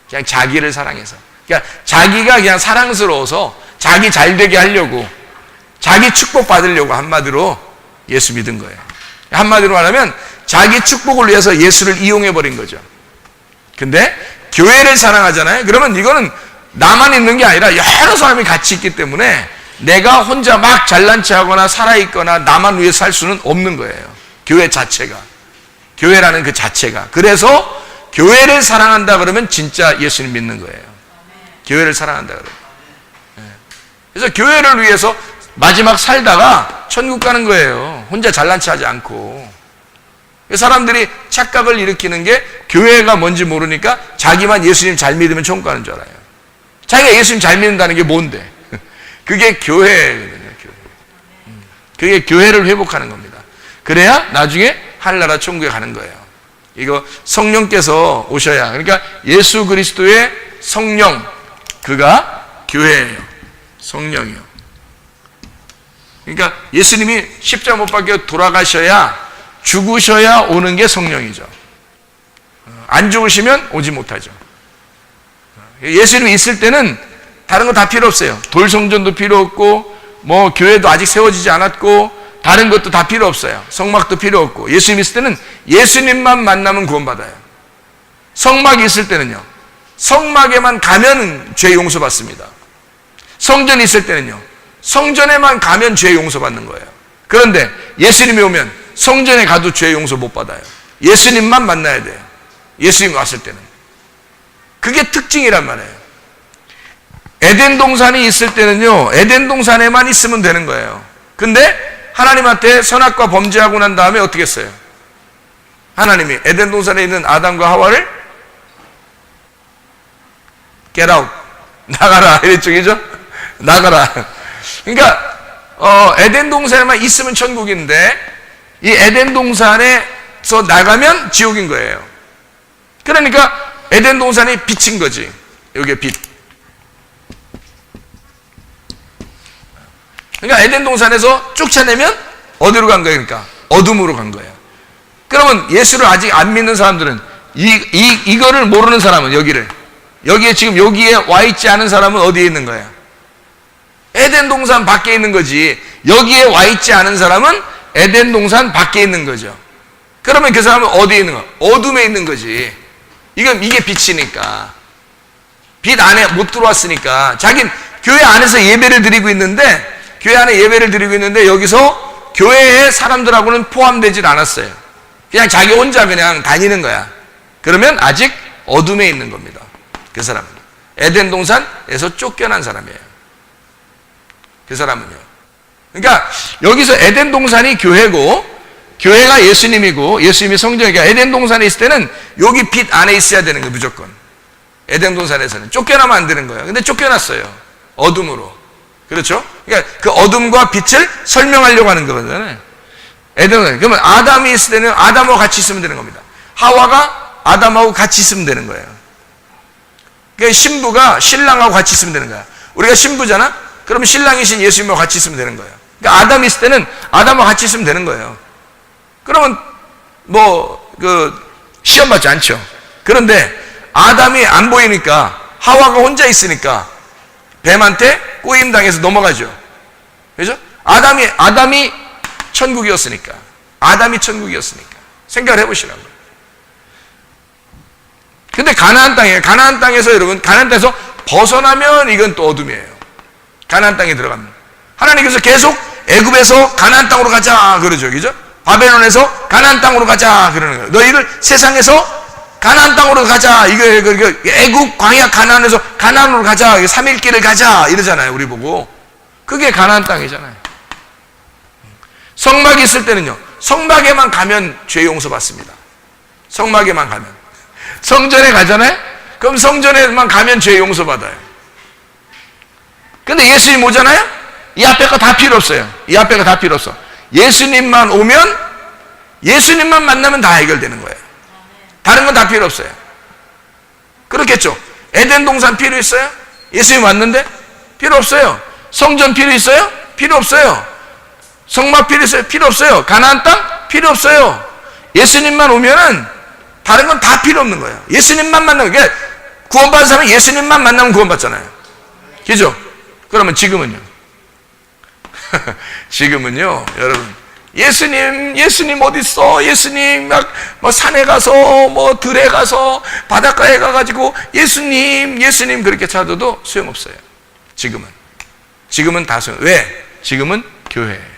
A: 그냥 자기를 사랑해서. 그러니까 자기가 그냥 사랑스러워서 자기 잘 되게 하려고, 자기 축복 받으려고 한마디로 예수 믿은 거예요. 한마디로 말하면 자기 축복을 위해서 예수를 이용해 버린 거죠. 근데 교회를 사랑하잖아요. 그러면 이거는 나만 있는 게 아니라 여러 사람이 같이 있기 때문에 내가 혼자 막 잘난 체하거나 살아있거나 나만 위해 살 수는 없는 거예요. 교회 자체가. 교회라는 그 자체가. 그래서 교회를 사랑한다 그러면 진짜 예수님 믿는 거예요. 교회를 사랑한다 그러면. 그래서 교회를 위해서 마지막 살다가 천국 가는 거예요. 혼자 잘난 체하지 않고. 사람들이 착각을 일으키는 게 교회가 뭔지 모르니까 자기만 예수님 잘 믿으면 천국 가는 줄 알아요. 자기가 예수님 잘 믿는다는 게 뭔데? 그게 교회거든요. 그게 교회를 회복하는 겁니다. 그래야 나중에 하늘나라 천국에 가는 거예요. 이거 성령께서 오셔야. 그러니까 예수 그리스도의 성령, 그가 교회예요. 성령이요. 그러니까 예수님이 십자가 못 박혀 돌아가셔야, 죽으셔야 오는 게 성령이죠. 안 죽으시면 오지 못하죠. 예수님이 있을 때는 다른 거 다 필요 없어요. 돌성전도 필요 없고, 뭐 교회도 아직 세워지지 않았고, 다른 것도 다 필요 없어요. 성막도 필요 없고. 예수님 있을 때는 예수님만 만나면 구원받아요. 성막이 있을 때는요, 성막에만 가면 죄 용서받습니다. 성전이 있을 때는요, 성전에만 가면 죄 용서받는 거예요. 그런데 예수님이 오면 성전에 가도 죄 용서 못 받아요. 예수님만 만나야 돼요. 예수님이 왔을 때는. 그게 특징이란 말이에요. 에덴 동산이 있을 때는요, 에덴 동산에만 있으면 되는 거예요. 근데 하나님한테 선악과 범죄하고 난 다음에 어떻게 했어요? 하나님이 에덴 동산에 있는 아담과 하와를 get out, 나가라 이랬죠, 그죠? 나가라. 그러니까 에덴 동산에만 있으면 천국인데 이 에덴 동산에서 나가면 지옥인 거예요. 그러니까 에덴 동산이 빛인 거지. 여기에 빛. 그러니까 에덴 동산에서 쫓아내면 어디로 간 거예요? 그러니까 어둠으로 간 거예요. 그러면 예수를 아직 안 믿는 사람들은 이거를 모르는 사람은 여기에 지금 여기에 와 있지 않은 사람은 어디에 있는 거예요? 에덴 동산 밖에 있는 거지. 여기에 와 있지 않은 사람은 에덴 동산 밖에 있는 거죠. 그러면 그 사람은 어디에 있는 거야? 어둠에 있는 거지. 이게 빛이니까. 빛 안에 못 들어왔으니까. 자기는 교회 안에서 예배를 드리고 있는데, 교회 안에 예배를 드리고 있는데 여기서 교회의 사람들하고는 포함되질 않았어요. 그냥 자기 혼자 그냥 다니는 거야. 그러면 아직 어둠에 있는 겁니다. 그 사람은. 에덴 동산에서 쫓겨난 사람이에요. 그 사람은요. 그러니까 여기서 에덴 동산이 교회고, 교회가 예수님이고, 예수님이 성전이니까 에덴 동산에 있을 때는 여기 빛 안에 있어야 되는 거예요, 무조건. 에덴 동산에서는. 쫓겨나면 안 되는 거예요. 근데 쫓겨났어요. 어둠으로. 그렇죠? 그러니까 그 어둠과 빛을 설명하려고 하는 거잖아요. 에덴. 그러면 아담이 있을 때는 아담하고 같이 있으면 되는 겁니다. 하와가 아담하고 같이 있으면 되는 거예요. 그러니까 신부가 신랑하고 같이 있으면 되는 거야. 우리가 신부잖아? 그러면 신랑이신 예수님하고 같이 있으면 되는 거예요. 그러니까 아담이 있을 때는 아담하고 같이 있으면 되는 거예요. 그러면 시험 받지 않죠. 그런데 아담이 안 보이니까, 하와가 혼자 있으니까 뱀한테 꼬임 당해서 넘어가죠. 그죠? 아담이 천국이었으니까. 생각을 해보시라고요. 근데 가나안 땅에서 여러분, 가나안 땅에서 벗어나면 이건 또 어둠이에요. 가나안 땅에 들어가면. 하나님께서 계속 애굽에서 가나안 땅으로 가자 그러죠. 그죠? 바벨론에서 가나안 땅으로 가자 그러는 거예요. 너희들 세상에서 가나안 땅으로 가자. 이거 애굽 광야 가나안에서 가나안으로 가자. 3일 길을 가자 이러잖아요. 우리 보고. 그게 가나안 땅이잖아요. 성막이 있을 때는요. 성막에만 가면 죄 용서받습니다. 성막에만 가면. 성전에 가잖아요. 그럼 성전에만 가면 죄 용서받아요. 근데 예수님 오잖아요. 이 앞에 거 다 필요 없어요. 예수님만 오면, 예수님만 만나면 다 해결되는 거예요. 다른 건 다 필요 없어요. 그렇겠죠. 에덴 동산 필요 있어요? 예수님 왔는데? 필요 없어요. 성전 필요 있어요? 필요 없어요. 성막 필요 있어요? 필요 없어요. 가나안 땅? 필요 없어요. 예수님만 오면은 다른 건 다 필요 없는 거예요. 예수님만 만나면, 그러니까 구원받은 사람은 예수님만 만나면 구원받잖아요. 그죠? 그러면 지금은요? 지금은요, 여러분. 예수님 어딨어? 예수님 막 산에 가서, 들에 가서, 바닷가에 가가지고, 예수님 그렇게 찾아도 소용없어요. 지금은 다 왜? 지금은 교회예요.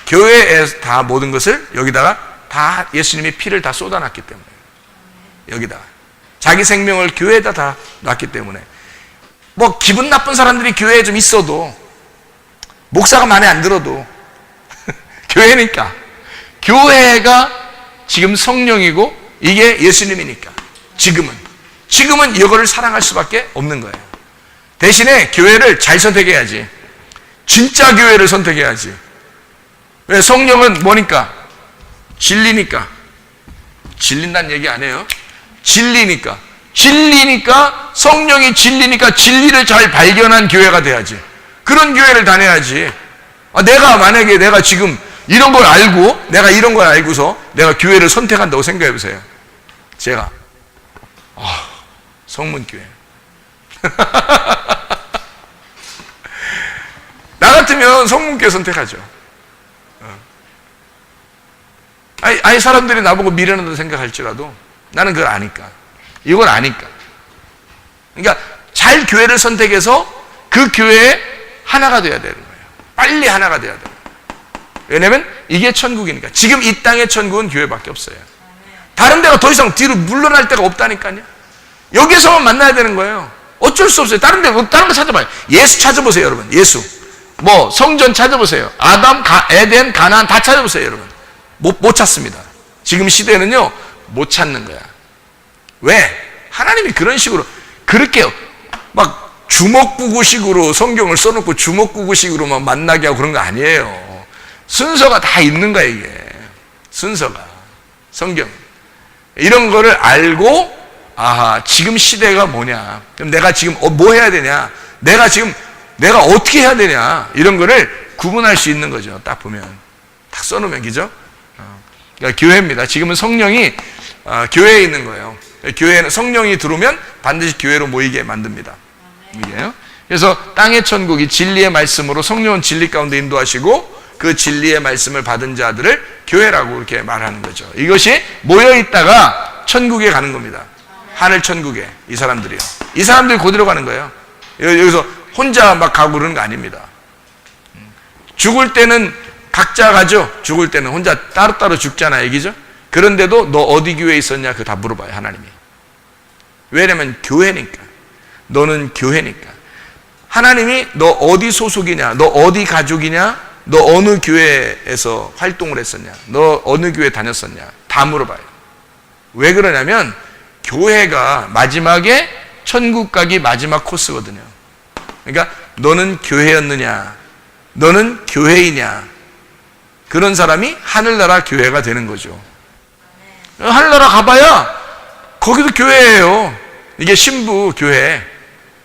A: 교회에 다 모든 것을 여기다가 다 예수님의 피를 다 쏟아놨기 때문에. 여기다가. 자기 생명을 교회에다 다 놨기 때문에. 기분 나쁜 사람들이 교회에 좀 있어도, 목사가 마음에 안 들어도, 교회니까. 교회가 지금 성령이고, 이게 예수님이니까. 지금은 이거를 사랑할 수밖에 없는 거예요. 대신에 교회를 잘 선택해야지. 진짜 교회를 선택해야지. 왜? 성령은 뭐니까? 진리니까. 진린다는 얘기 안 해요. 진리니까, 성령이 진리니까 진리를 잘 발견한 교회가 돼야지. 그런 교회를 다녀야지. 만약에 내가 지금 이런 걸 알고서 내가 교회를 선택한다고 생각해 보세요. 제가 성문교회 나 같으면 성문교회 선택하죠. 아니 사람들이 나보고 미련하다고 생각할지라도 나는 그걸 아니까. 이걸 아니까. 그러니까 잘 교회를 선택해서 그 교회에 하나가 돼야 되는 거예요. 빨리 하나가 돼야 돼요. 왜냐면 이게 천국이니까. 지금 이 땅의 천국은 교회밖에 없어요. 다른 데가 더 이상 뒤로 물러날 데가 없다니까요. 여기서만 만나야 되는 거예요. 어쩔 수 없어요. 다른 거 찾아봐요. 예수 찾아보세요, 여러분. 예수. 성전 찾아보세요. 아담, 에덴, 가나안 다 찾아보세요, 여러분. 못 찾습니다. 지금 시대는요, 못 찾는 거야. 왜? 하나님이 그런 식으로, 그렇게 주먹구구식으로 성경을 써놓고 주먹구구식으로만 만나게 하고 그런 거 아니에요. 순서가 다 있는 거야, 이게. 순서가. 성경. 이런 거를 알고, 지금 시대가 뭐냐. 그럼 내가 지금 뭐 해야 되냐. 내가 어떻게 해야 되냐. 이런 거를 구분할 수 있는 거죠. 딱 보면. 딱 써놓으면, 그죠? 그러니까 교회입니다. 지금은 성령이 교회에 있는 거예요. 교회는 성령이 들어오면 반드시 교회로 모이게 만듭니다. 이게요. 그래서 땅의 천국이 진리의 말씀으로 성령은 진리 가운데 인도하시고 그 진리의 말씀을 받은 자들을 교회라고 이렇게 말하는 거죠. 이것이 모여 있다가 천국에 가는 겁니다. 하늘 천국에 이 사람들이요. 이 사람들이 그대로 가는 거예요. 여기서 혼자 막 가고 그러는 거 아닙니다. 죽을 때는 각자 가죠. 죽을 때는 혼자 따로따로 죽잖아요. 얘기죠. 그런데도 너 어디 교회에 있었냐? 그거 다 물어봐요. 하나님이. 왜냐면 교회니까. 너는 교회니까. 하나님이 너 어디 소속이냐? 너 어디 가족이냐? 너 어느 교회에서 활동을 했었냐? 너 어느 교회 다녔었냐? 다 물어봐요. 왜 그러냐면 교회가 마지막에 천국 가기 마지막 코스거든요. 그러니까 너는 교회였느냐? 너는 교회이냐? 그런 사람이 하늘나라 교회가 되는 거죠. 하늘나라 가봐야 거기도 교회예요. 이게 신부 교회.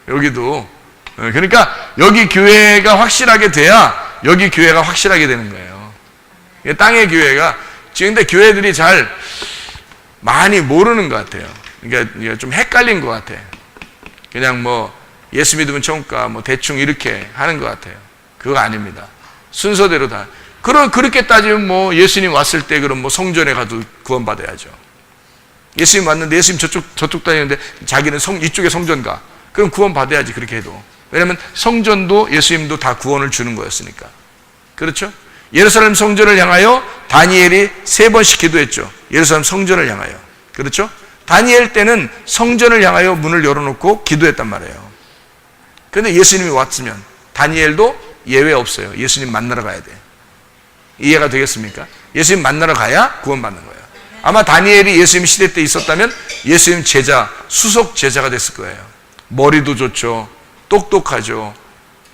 A: 여기도. 그러니까 여기 교회가 확실하게 돼야 여기 교회가 확실하게 되는 거예요. 땅의 교회가 지금 근데 교회들이 잘 많이 모르는 것 같아요. 그러니까 좀 헷갈린 것 같아. 그냥 뭐 예수 믿으면 천국 가, 뭐 대충 이렇게 하는 것 같아요. 그거 아닙니다. 순서대로 다. 그렇게 따지면 뭐 예수님 왔을 때 그럼 뭐 성전에 가도 구원받아야죠. 예수님 왔는데 예수님 저쪽 다니는데 자기는 이쪽에 성전 가. 그럼 구원받아야지, 그렇게 해도. 왜냐면 성전도 예수님도 다 구원을 주는 거였으니까. 그렇죠? 예루살렘 성전을 향하여 다니엘이 3번씩 기도했죠. 예루살렘 성전을 향하여. 그렇죠? 다니엘 때는 성전을 향하여 문을 열어놓고 기도했단 말이에요. 그런데 예수님이 왔으면 다니엘도 예외 없어요. 예수님 만나러 가야 돼. 이해가 되겠습니까? 예수님 만나러 가야 구원받는 거예요. 아마 다니엘이 예수님 시대 때 있었다면 예수님 제자, 수석 제자가 됐을 거예요. 머리도 좋죠. 똑똑하죠.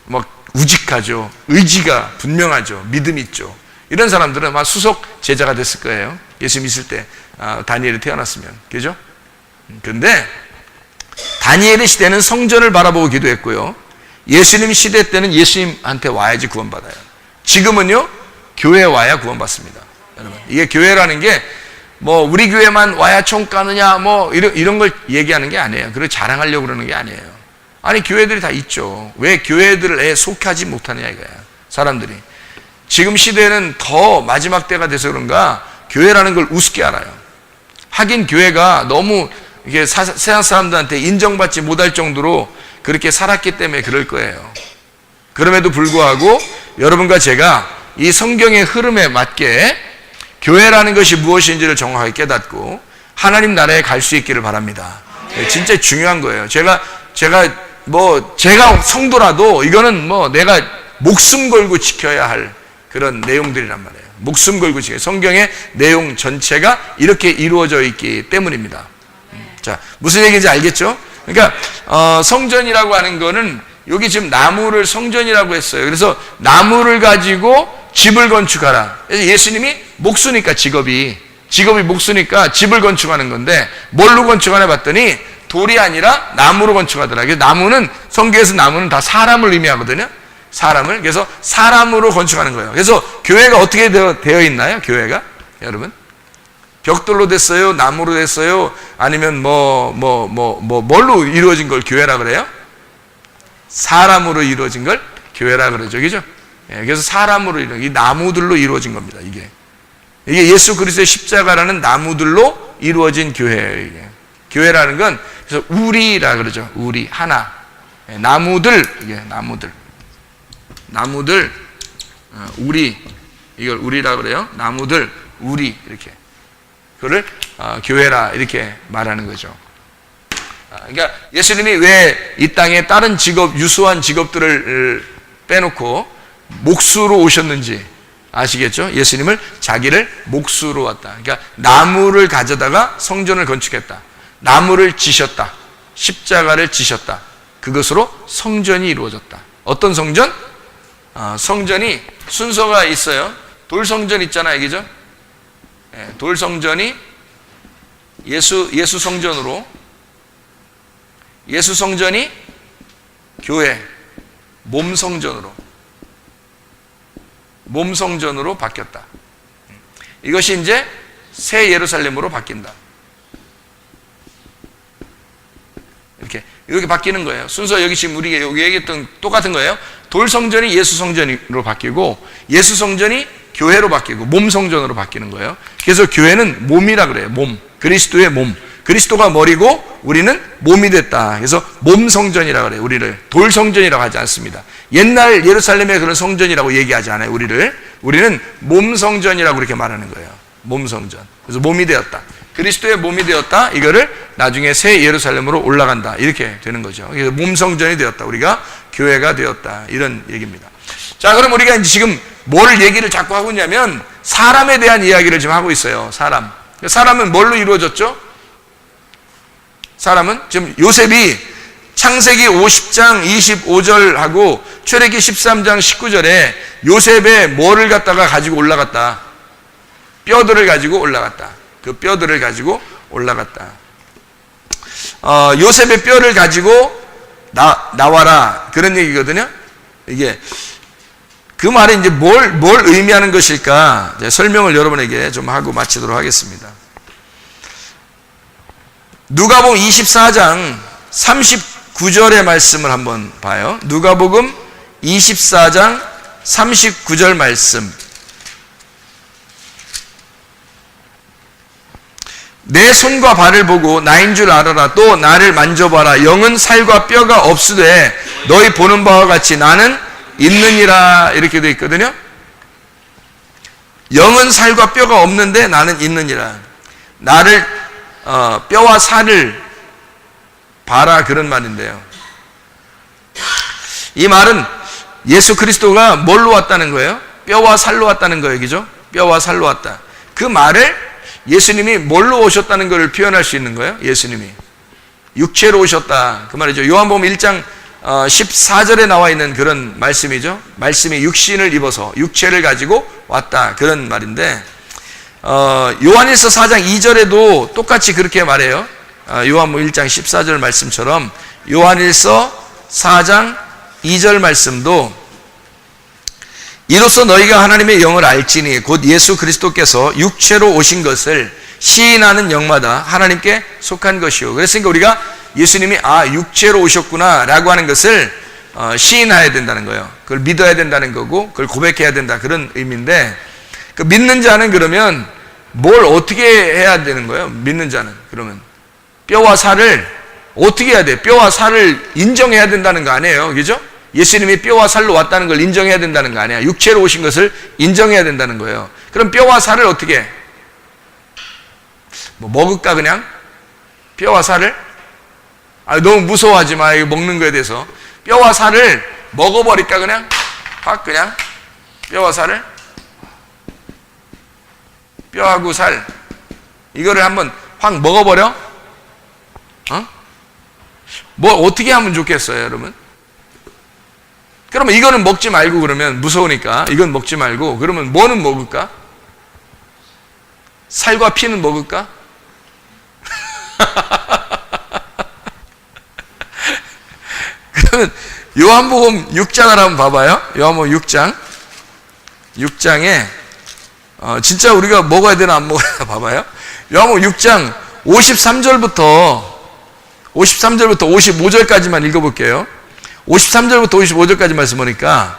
A: 막 우직하죠. 의지가 분명하죠. 믿음 있죠. 이런 사람들은 아마 수석 제자가 됐을 거예요. 예수님 있을 때 다니엘이 태어났으면. 그죠? 그런데 다니엘의 시대는 성전을 바라보고 기도했고요. 예수님 시대 때는 예수님한테 와야지 구원받아요. 지금은요, 교회에 와야 구원받습니다. 여러분, 이게 교회라는 게 뭐 우리 교회만 와야 총 가느냐 뭐 이런 걸 얘기하는 게 아니에요. 그걸 자랑하려고 그러는 게 아니에요. 아니, 교회들이 다 있죠. 왜 교회들에 속하지 못하느냐 이거야. 사람들이 지금 시대는 더 마지막 때가 돼서 그런가 교회라는 걸 우습게 알아요. 하긴 교회가 너무 이게 세상 사람들한테 인정받지 못할 정도로 그렇게 살았기 때문에 그럴 거예요. 그럼에도 불구하고 여러분과 제가 이 성경의 흐름에 맞게 교회라는 것이 무엇인지를 정확하게 깨닫고 하나님 나라에 갈 수 있기를 바랍니다. 진짜 중요한 거예요. 제가 성도라도 이거는 뭐 내가 목숨 걸고 지켜야 할 그런 내용들이란 말이에요. 목숨 걸고 지켜야. 성경의 내용 전체가 이렇게 이루어져 있기 때문입니다. 자, 무슨 얘기인지 알겠죠? 그러니까 성전이라고 하는 거는 여기 지금 나무를 성전이라고 했어요. 그래서 나무를 가지고 집을 건축하라. 그래서 예수님이 목수니까 직업이 목수니까 집을 건축하는 건데 뭘로 건축하나 봤더니 돌이 아니라 나무로 건축하더라. 그래서 나무는 성경에서 나무는 다 사람을 의미하거든요. 사람을. 그래서 사람으로 건축하는 거예요. 그래서 교회가 어떻게 되어 있나요? 교회가 여러분 벽돌로 됐어요? 나무로 됐어요? 아니면 뭘로 이루어진 걸 교회라 그래요? 사람으로 이루어진 걸 교회라 그러죠. 그죠? 그래서 사람으로 이 나무들로 이루어진 겁니다. 이게 예수 그리스도의 십자가라는 나무들로 이루어진 교회예요. 이게. 교회라는 건 그래서 우리라 그러죠. 우리 하나. 나무들 이게 나무들 우리 이걸 우리라 그래요. 나무들 우리 이렇게 그거를 교회라 이렇게 말하는 거죠. 그러니까 예수님이 왜 이 땅에 다른 직업 유수한 직업들을 빼놓고 목수로 오셨는지 아시겠죠? 예수님을 자기를 목수로 왔다. 그러니까 나무를 가져다가 성전을 건축했다. 나무를 지셨다. 십자가를 지셨다. 그것으로 성전이 이루어졌다. 어떤 성전? 성전이 순서가 있어요. 돌성전 있잖아요. 그죠? 돌성전이 예수 성전으로, 예수 성전이 교회 몸 성전으로 바뀌었다. 이것이 이제 새 예루살렘으로 바뀐다. 이렇게 바뀌는 거예요. 순서 여기 지금 우리가 여기 얘기했던 똑같은 거예요. 돌 성전이 예수 성전으로 바뀌고 예수 성전이 교회로 바뀌고 몸 성전으로 바뀌는 거예요. 그래서 교회는 몸이라 그래요. 몸. 그리스도의 몸. 그리스도가 머리고 우리는 몸이 됐다. 그래서 몸 성전이라 그래요. 우리를 돌 성전이라고 하지 않습니다. 옛날 예루살렘의 그런 성전이라고 얘기하지 않아요. 우리는 몸 성전이라고 그렇게 말하는 거예요. 몸 성전. 그래서 몸이 되었다. 그리스도의 몸이 되었다. 이거를 나중에 새 예루살렘으로 올라간다. 이렇게 되는 거죠. 그래서 몸 성전이 되었다. 우리가 교회가 되었다. 이런 얘기입니다. 자, 그럼 우리가 이제 지금 뭘 얘기를 자꾸 하고 있냐면 사람에 대한 이야기를 지금 하고 있어요. 사람은 뭘로 이루어졌죠? 사람은 지금 요셉이 창세기 50장 25절하고 출애기 13장 19절에 요셉의 뭐를 갖다가 가지고 올라갔다. 뼈들을 가지고 올라갔다. 그 뼈들을 가지고 올라갔다. 요셉의 뼈를 가지고 나와라. 그런 얘기거든요. 이게 그 말이 이제 뭘 의미하는 것일까? 이제 설명을 여러분에게 좀 하고 마치도록 하겠습니다. 누가복음 24장 39절의 말씀을 한번 봐요. 누가복음 24장 39절 말씀. 내 손과 발을 보고 나인 줄 알아라. 또 나를 만져봐라. 영은 살과 뼈가 없으되 너희 보는 바와 같이 나는 있느니라. 이렇게 되어 있거든요. 영은 살과 뼈가 없는데 나는 있느니라. 나를 뼈와 살을 봐라, 그런 말인데요. 이 말은 예수 그리스도가 뭘로 왔다는 거예요? 뼈와 살로 왔다는 거예요. 그죠? 뼈와 살로 왔다. 그 말을 예수님이 뭘로 오셨다는 것을 표현할 수 있는 거예요. 예수님이 육체로 오셨다, 그 말이죠. 요한복음 1장 14절에 나와 있는 그런 말씀이죠. 말씀이 육신을 입어서 육체를 가지고 왔다, 그런 말인데, 요한일서 4장 2절에도 똑같이 그렇게 말해요. 요한복음 1장 14절 말씀처럼 요한일서 4장 2절 말씀도 이로써 너희가 하나님의 영을 알지니 곧 예수 그리스도께서 육체로 오신 것을 시인하는 영마다 하나님께 속한 것이요. 그랬으니까 우리가 예수님이 육체로 오셨구나 라고 하는 것을 시인해야 된다는 거예요. 그걸 믿어야 된다는 거고, 그걸 고백해야 된다, 그런 의미인데, 그 믿는 자는 그러면 뭘 어떻게 해야 되는 거예요? 믿는 자는 그러면 뼈와 살을 어떻게 해야 돼? 뼈와 살을 인정해야 된다는 거 아니에요, 그죠? 예수님이 뼈와 살로 왔다는 걸 인정해야 된다는 거 아니야. 육체로 오신 것을 인정해야 된다는 거예요. 그럼 뼈와 살을 어떻게 해? 뭐 먹을까 그냥? 뼈와 살을? 너무 무서워하지 마, 이거 먹는 거에 대해서. 뼈와 살을 먹어버릴까 그냥? 확 그냥? 뼈와 살을? 뼈하고 살 이거를 한번 확 먹어버려? 뭐 어떻게 하면 좋겠어요, 여러분? 그러면 이거는 먹지 말고, 그러면 무서우니까 이건 먹지 말고, 그러면 뭐는 먹을까? 살과 피는 먹을까? 그러면 요한복음 6장을 한번 봐봐요. 요한복음 6장에 진짜 우리가 먹어야 되나 안 먹어야 되나 봐봐요. 요한복음 6장 53절부터 55절까지만 읽어볼게요. 53절부터 55절까지 말씀 보니까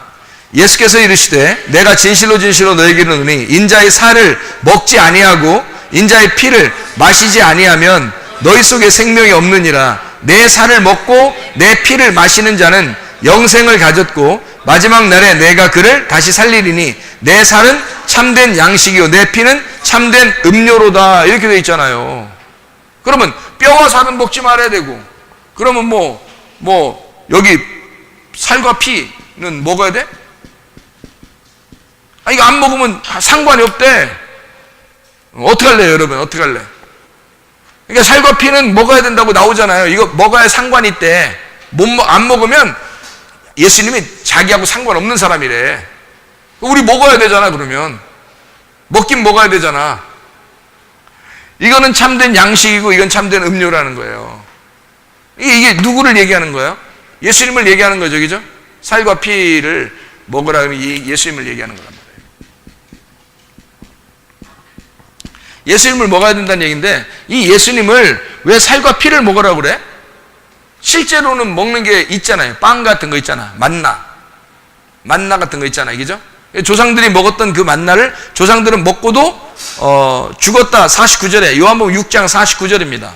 A: 예수께서 이르시되 내가 진실로 진실로 너에게 이르노니 인자의 살을 먹지 아니하고 인자의 피를 마시지 아니하면 너희 속에 생명이 없느니라. 내 살을 먹고 내 피를 마시는 자는 영생을 가졌고 마지막 날에 내가 그를 다시 살리리니 내 살은 참된 양식이요 내 피는 참된 음료로다. 이렇게 되어 있잖아요. 그러면 뼈와 살은 먹지 말아야 되고, 그러면 뭐 여기 살과 피는 먹어야 돼? 이거 안 먹으면 상관이 없대. 어떡할래요, 여러분? 어떡할래? 그러니까 살과 피는 먹어야 된다고 나오잖아요. 이거 먹어야 상관이 있대. 안 먹으면 예수님이 자기하고 상관없는 사람이래. 우리 먹어야 되잖아, 그러면. 먹긴 먹어야 되잖아. 이거는 참된 양식이고 이건 참된 음료라는 거예요. 이게 누구를 얘기하는 거예요? 예수님을 얘기하는 거죠, 그죠? 살과 피를 먹으라 그러면 예수님을 얘기하는 거란 말이에요. 예수님을 먹어야 된다는 얘기인데, 이 예수님을 왜 살과 피를 먹으라고 그래? 실제로는 먹는 게 있잖아요. 빵 같은 거 있잖아. 만나 같은 거 있잖아요, 그죠? 조상들이 먹었던 그 만나를 조상들은 먹고도 죽었다. 49절에 요한복음 6장 49절입니다.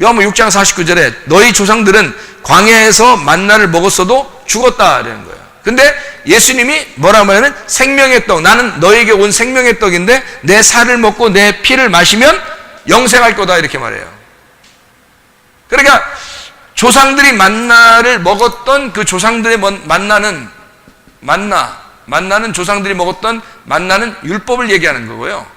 A: 요한복음 6장 49절에 너희 조상들은 광야에서 만나를 먹었어도 죽었다 라는 거예요. 근데 예수님이 뭐라고 하냐면 생명의 떡, 나는 너에게 온 생명의 떡인데 내 살을 먹고 내 피를 마시면 영생할 거다, 이렇게 말해요. 그러니까 조상들이 만나를 먹었던 그 조상들의 만나는 조상들이 먹었던 만나는 율법을 얘기하는 거고요.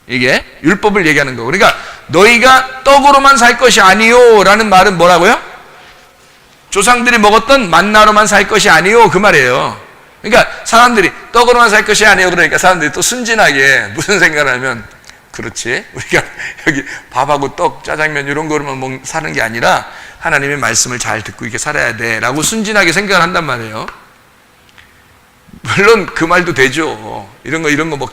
A: 이게 율법을 얘기하는 거고. 그러니까 너희가 떡으로만 살 것이 아니요 라는 말은 뭐라고요? 조상들이 먹었던 만나로만 살 것이 아니요, 그 말이에요. 그러니까 사람들이 떡으로만 살 것이 아니요 그러니까 사람들이 또 순진하게 무슨 생각을 하면, 그렇지, 우리가 여기 밥하고 떡, 짜장면 이런 거로만 사는 게 아니라 하나님의 말씀을 잘 듣고 이렇게 살아야 돼 라고 순진하게 생각을 한단 말이에요. 물론 그 말도 되죠. 이런 거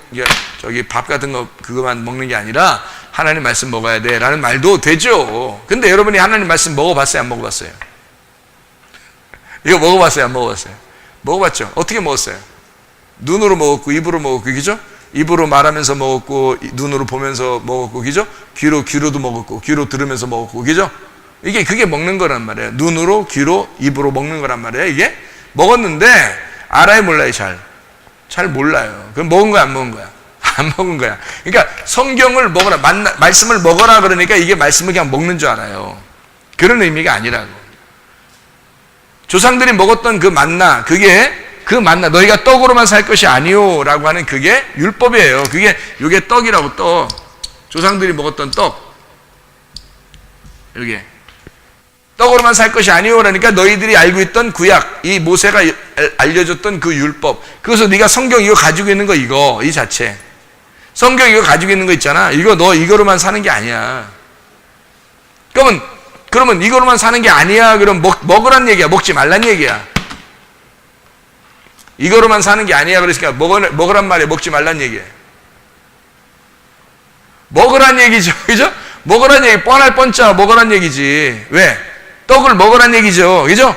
A: 저기 밥 같은 거 그거만 먹는 게 아니라 하나님 말씀 먹어야 돼 라는 말도 되죠. 근데 여러분이 하나님 말씀 먹어봤어요? 안 먹어봤어요? 이거 먹어봤어요? 안 먹어봤어요? 먹어봤죠? 어떻게 먹었어요? 눈으로 먹었고 입으로 먹었고 그죠? 입으로 말하면서 먹었고 눈으로 보면서 먹었고 그죠? 귀로도 먹었고 귀로 들으면서 먹었고 그죠? 그게 먹는 거란 말이에요. 눈으로 귀로 입으로 먹는 거란 말이에요. 이게 먹었는데 알아요 몰라요? 잘 몰라요. 그럼 먹은 거야 안 먹은 거야? 안 먹은 거야. 그러니까 성경을 먹어라, 말씀을 먹어라 그러니까 이게 말씀을 그냥 먹는 줄 알아요. 그런 의미가 아니라고. 조상들이 먹었던 그 만나, 그 만나 너희가 떡으로만 살 것이 아니오 라고 하는 그게 율법이에요. 요게 떡이라고. 떡, 조상들이 먹었던 떡, 이게 떡으로만 살 것이 아니오 라니까 너희들이 알고 있던 구약, 이 모세가 알려줬던 그 율법, 그래서 네가 성경 이거 가지고 있는 거, 이 자체 성경 이거 가지고 있는 거 있잖아. 너 이거로만 사는 게 아니야. 그러면 이거로만 사는 게 아니야. 그럼 먹으란 얘기야, 먹지 말란 얘기야? 이거로만 사는 게 아니야 그러니까 먹으란 말이야, 먹지 말란 얘기야? 먹으란 얘기죠. 그죠? 먹으란 얘기, 뻔할 뻔짜 먹으란 얘기지. 왜? 떡을 먹으란 얘기죠. 그죠?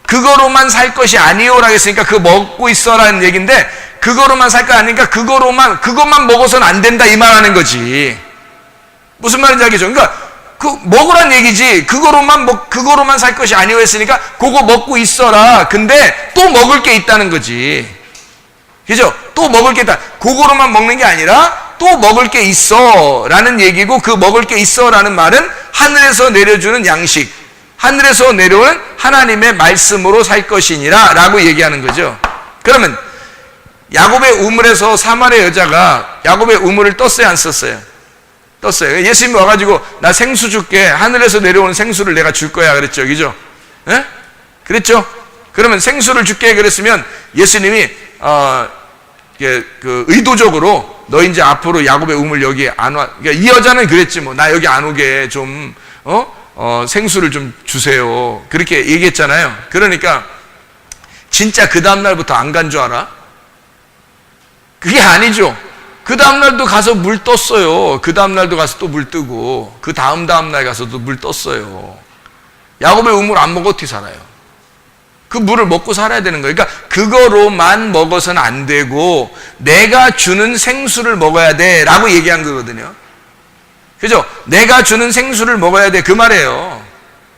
A: 그거로만 살 것이 아니오라고 했으니까 그거 먹고 있어라는 얘기인데, 그거로만 살 거 아니니까 그것만 먹어서는 안 된다 이 말하는 거지. 무슨 말인지 알겠죠? 그러니까 먹으란 얘기지. 그거로만 살 것이 아니오 했으니까 그거 먹고 있어라. 근데 또 먹을 게 있다는 거지. 그죠? 또 먹을 게 있다. 그거로만 먹는 게 아니라 또 먹을 게 있어 라는 얘기고, 그 먹을 게 있어 라는 말은 하늘에서 내려주는 양식, 하늘에서 내려오는 하나님의 말씀으로 살 것이니라 라고 얘기하는 거죠. 그러면 야곱의 우물에서 사마리아 여자가 야곱의 우물을 떴어요 안 썼어요? 떴어요. 예수님이 와가지고 나 생수 줄게, 하늘에서 내려오는 생수를 내가 줄 거야 그랬죠. 그죠? 예? 그랬죠? 그러면 생수를 줄게 그랬으면 예수님이 의도적으로 너 이제 앞으로 야곱의 우물 여기 안 와. 그러니까 이 여자는 그랬지 뭐, 나 여기 안 오게 좀 생수를 좀 주세요. 그렇게 얘기했잖아요. 그러니까 진짜 그 다음 날부터 안 간 줄 알아? 그게 아니죠. 그 다음 날도 가서 물 떴어요. 그 다음 날도 가서 또 물 뜨고, 그 다음 날 가서도 물 떴어요. 야곱의 우물 안 먹어 어떻게 살아요? 그 물을 먹고 살아야 되는 거예요. 그러니까 그거로만 먹어서는 안 되고 내가 주는 생수를 먹어야 돼 라고 얘기한 거거든요. 그죠? 내가 주는 생수를 먹어야 돼 그 말이에요.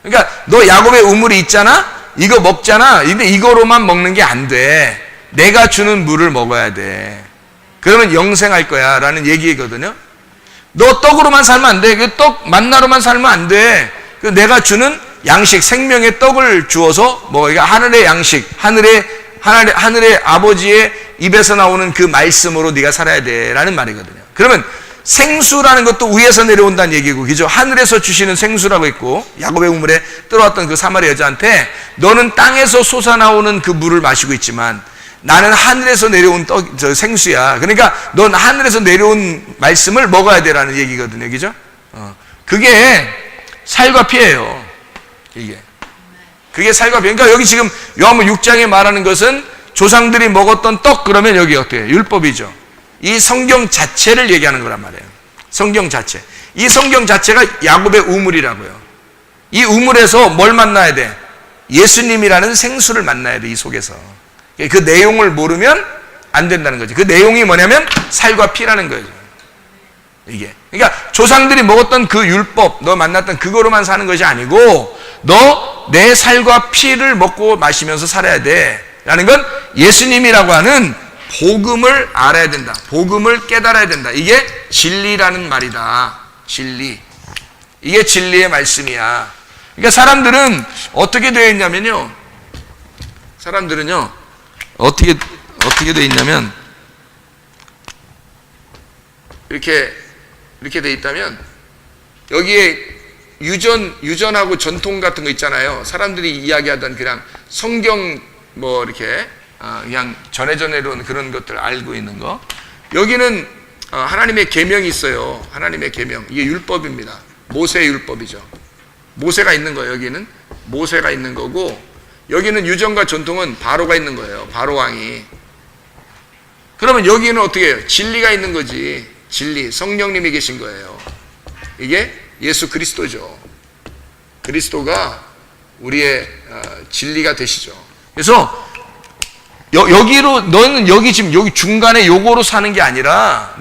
A: 그러니까 너 야곱의 우물이 있잖아? 이거 먹잖아? 근데 이거로만 먹는 게 안 돼. 내가 주는 물을 먹어야 돼. 그러면 영생할 거야 라는 얘기거든요. 너 떡으로만 살면 안 돼. 그 떡 만나로만 살면 안 돼. 내가 주는 양식, 생명의 떡을 주어서 그러니까 하늘의 양식, 하늘의 아버지의 입에서 나오는 그 말씀으로 네가 살아야 돼 라는 말이거든요. 그러면 생수라는 것도 위에서 내려온다는 얘기고, 그죠? 하늘에서 주시는 생수라고 했고, 야곱의 우물에 들어왔던 그 사마리아 여자한테 너는 땅에서 솟아나오는 그 물을 마시고 있지만 나는 하늘에서 내려온 생수야. 그러니까 넌 하늘에서 내려온 말씀을 먹어야 되라는 얘기거든요. 그죠? 그게 살과 피예요. 그게 살과 피. 그러니까 여기 지금 요한복음 6장에 말하는 것은 조상들이 먹었던 떡, 그러면 여기 어때요? 율법이죠. 이 성경 자체를 얘기하는 거란 말이에요. 성경 자체. 이 성경 자체가 야곱의 우물이라고요. 이 우물에서 뭘 만나야 돼? 예수님이라는 생수를 만나야 돼, 이 속에서. 그 내용을 모르면 안 된다는 거지. 그 내용이 뭐냐면 살과 피라는 거죠. 이게. 그러니까 조상들이 먹었던 그 율법, 너 만났던 그거로만 사는 것이 아니고 너 내 살과 피를 먹고 마시면서 살아야 돼 라는 건 예수님이라고 하는 복음을 알아야 된다. 복음을 깨달아야 된다. 이게 진리라는 말이다. 진리. 이게 진리의 말씀이야. 그러니까 사람들은 어떻게 되어 있냐면요. 사람들은요. 어떻게 되어 있냐면 이렇게 되어 있다면 여기에 유전하고 전통 같은 거 있잖아요. 사람들이 이야기하던 그냥 성경 이렇게 그냥 전해져내려온 그런 것들 알고 있는 거. 여기는 하나님의 계명이 있어요. 하나님의 계명. 이게 율법입니다. 모세의 율법이죠. 모세가 있는 거예요. 여기는 모세가 있는 거고, 여기는 유전과 전통은 바로가 있는 거예요. 바로 왕이. 그러면 여기는 어떻게 해요? 진리가 있는 거지. 진리, 성령님이 계신 거예요. 이게 예수 그리스도죠. 그리스도가 우리의 진리가 되시죠. 그래서 여기로, 너는 여기 지금 여기 중간에 요거로 사는 게 아니라,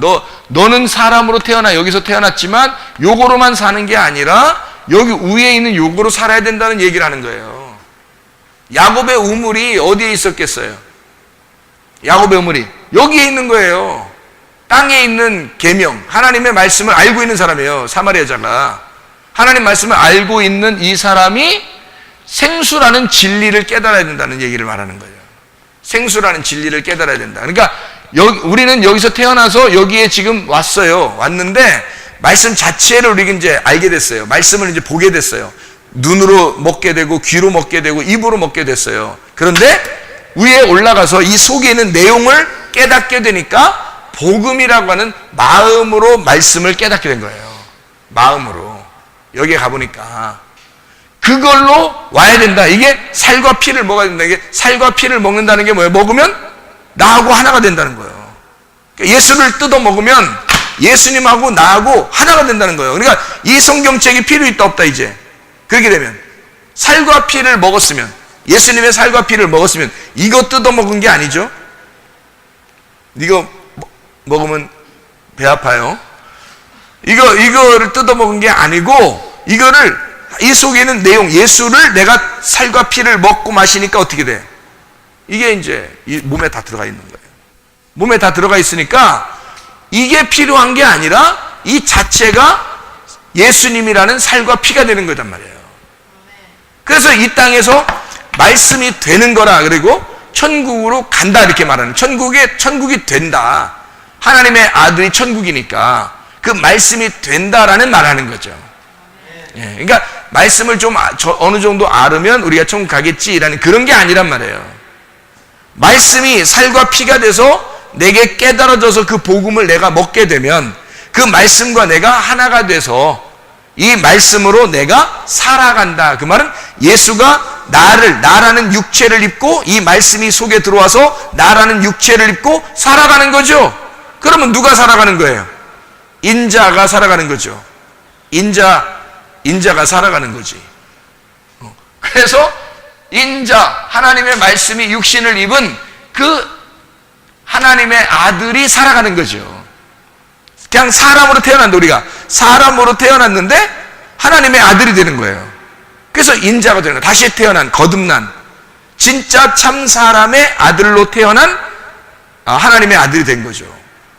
A: 너는 사람으로 태어나 여기서 태어났지만 요거로만 사는 게 아니라 여기 위에 있는 요거로 살아야 된다는 얘기를 하는 거예요. 야곱의 우물이 어디에 있었겠어요? 야곱의 우물이 여기에 있는 거예요. 땅에 있는 계명, 하나님의 말씀을 알고 있는 사람이에요. 사마리아 여자가 하나님 말씀을 알고 있는 이 사람이 생수라는 진리를 깨달아야 된다는 얘기를 말하는 거예요. 생수라는 진리를 깨달아야 된다. 그러니까 우리는 여기서 태어나서 여기에 지금 왔어요. 왔는데 말씀 자체를 우리가 이제 알게 됐어요. 말씀을 이제 보게 됐어요. 눈으로 먹게 되고 귀로 먹게 되고 입으로 먹게 됐어요. 그런데 위에 올라가서 이 속에 있는 내용을 깨닫게 되니까 복음이라고 하는 마음으로 말씀을 깨닫게 된 거예요. 마음으로. 여기에 가보니까 그걸로 와야 된다. 이게 살과 피를 먹어야 된다. 이게 살과 피를 먹는다는 게 뭐예요? 먹으면 나하고 하나가 된다는 거예요. 예수를 뜯어 먹으면 예수님하고 나하고 하나가 된다는 거예요. 그러니까 이 성경책이 필요 있다 없다 이제. 그렇게 되면 살과 피를 먹었으면, 예수님의 살과 피를 먹었으면 이거 뜯어 먹은 게 아니죠. 이거 먹으면 배 아파요. 이거를 뜯어 먹은 게 아니고, 이거를 이 속에 있는 내용, 예수를 내가 살과 피를 먹고 마시니까 어떻게 돼? 이게 이제 이 몸에 다 들어가 있는 거예요. 몸에 다 들어가 있으니까 이게 필요한 게 아니라 이 자체가 예수님이라는 살과 피가 되는 거단 말이에요. 그래서 이 땅에서 말씀이 되는 거라, 그리고 천국으로 간다 이렇게 말하는, 천국이 된다. 하나님의 아들이 천국이니까 그 말씀이 된다라는 말을 하는 거죠. 예, 그러니까 말씀을 좀 어느 정도 알으면 우리가 천국 가겠지라는 그런 게 아니란 말이에요. 말씀이 살과 피가 돼서 내게 깨달아져서 그 복음을 내가 먹게 되면 그 말씀과 내가 하나가 돼서 이 말씀으로 내가 살아간다. 그 말은 예수가 나라는 육체를 입고 이 말씀이 속에 들어와서 나라는 육체를 입고 살아가는 거죠. 그러면 누가 살아가는 거예요? 인자가 살아가는 거죠. 인자가 살아가는 거지. 그래서 하나님의 말씀이 육신을 입은 그 하나님의 아들이 살아가는 거죠. 그냥 사람으로 태어났는데, 우리가 사람으로 태어났는데 하나님의 아들이 되는 거예요. 그래서 인자가 되는 거예요. 다시 태어난, 거듭난 진짜 참 사람의 아들로 태어난 하나님의 아들이 된 거죠.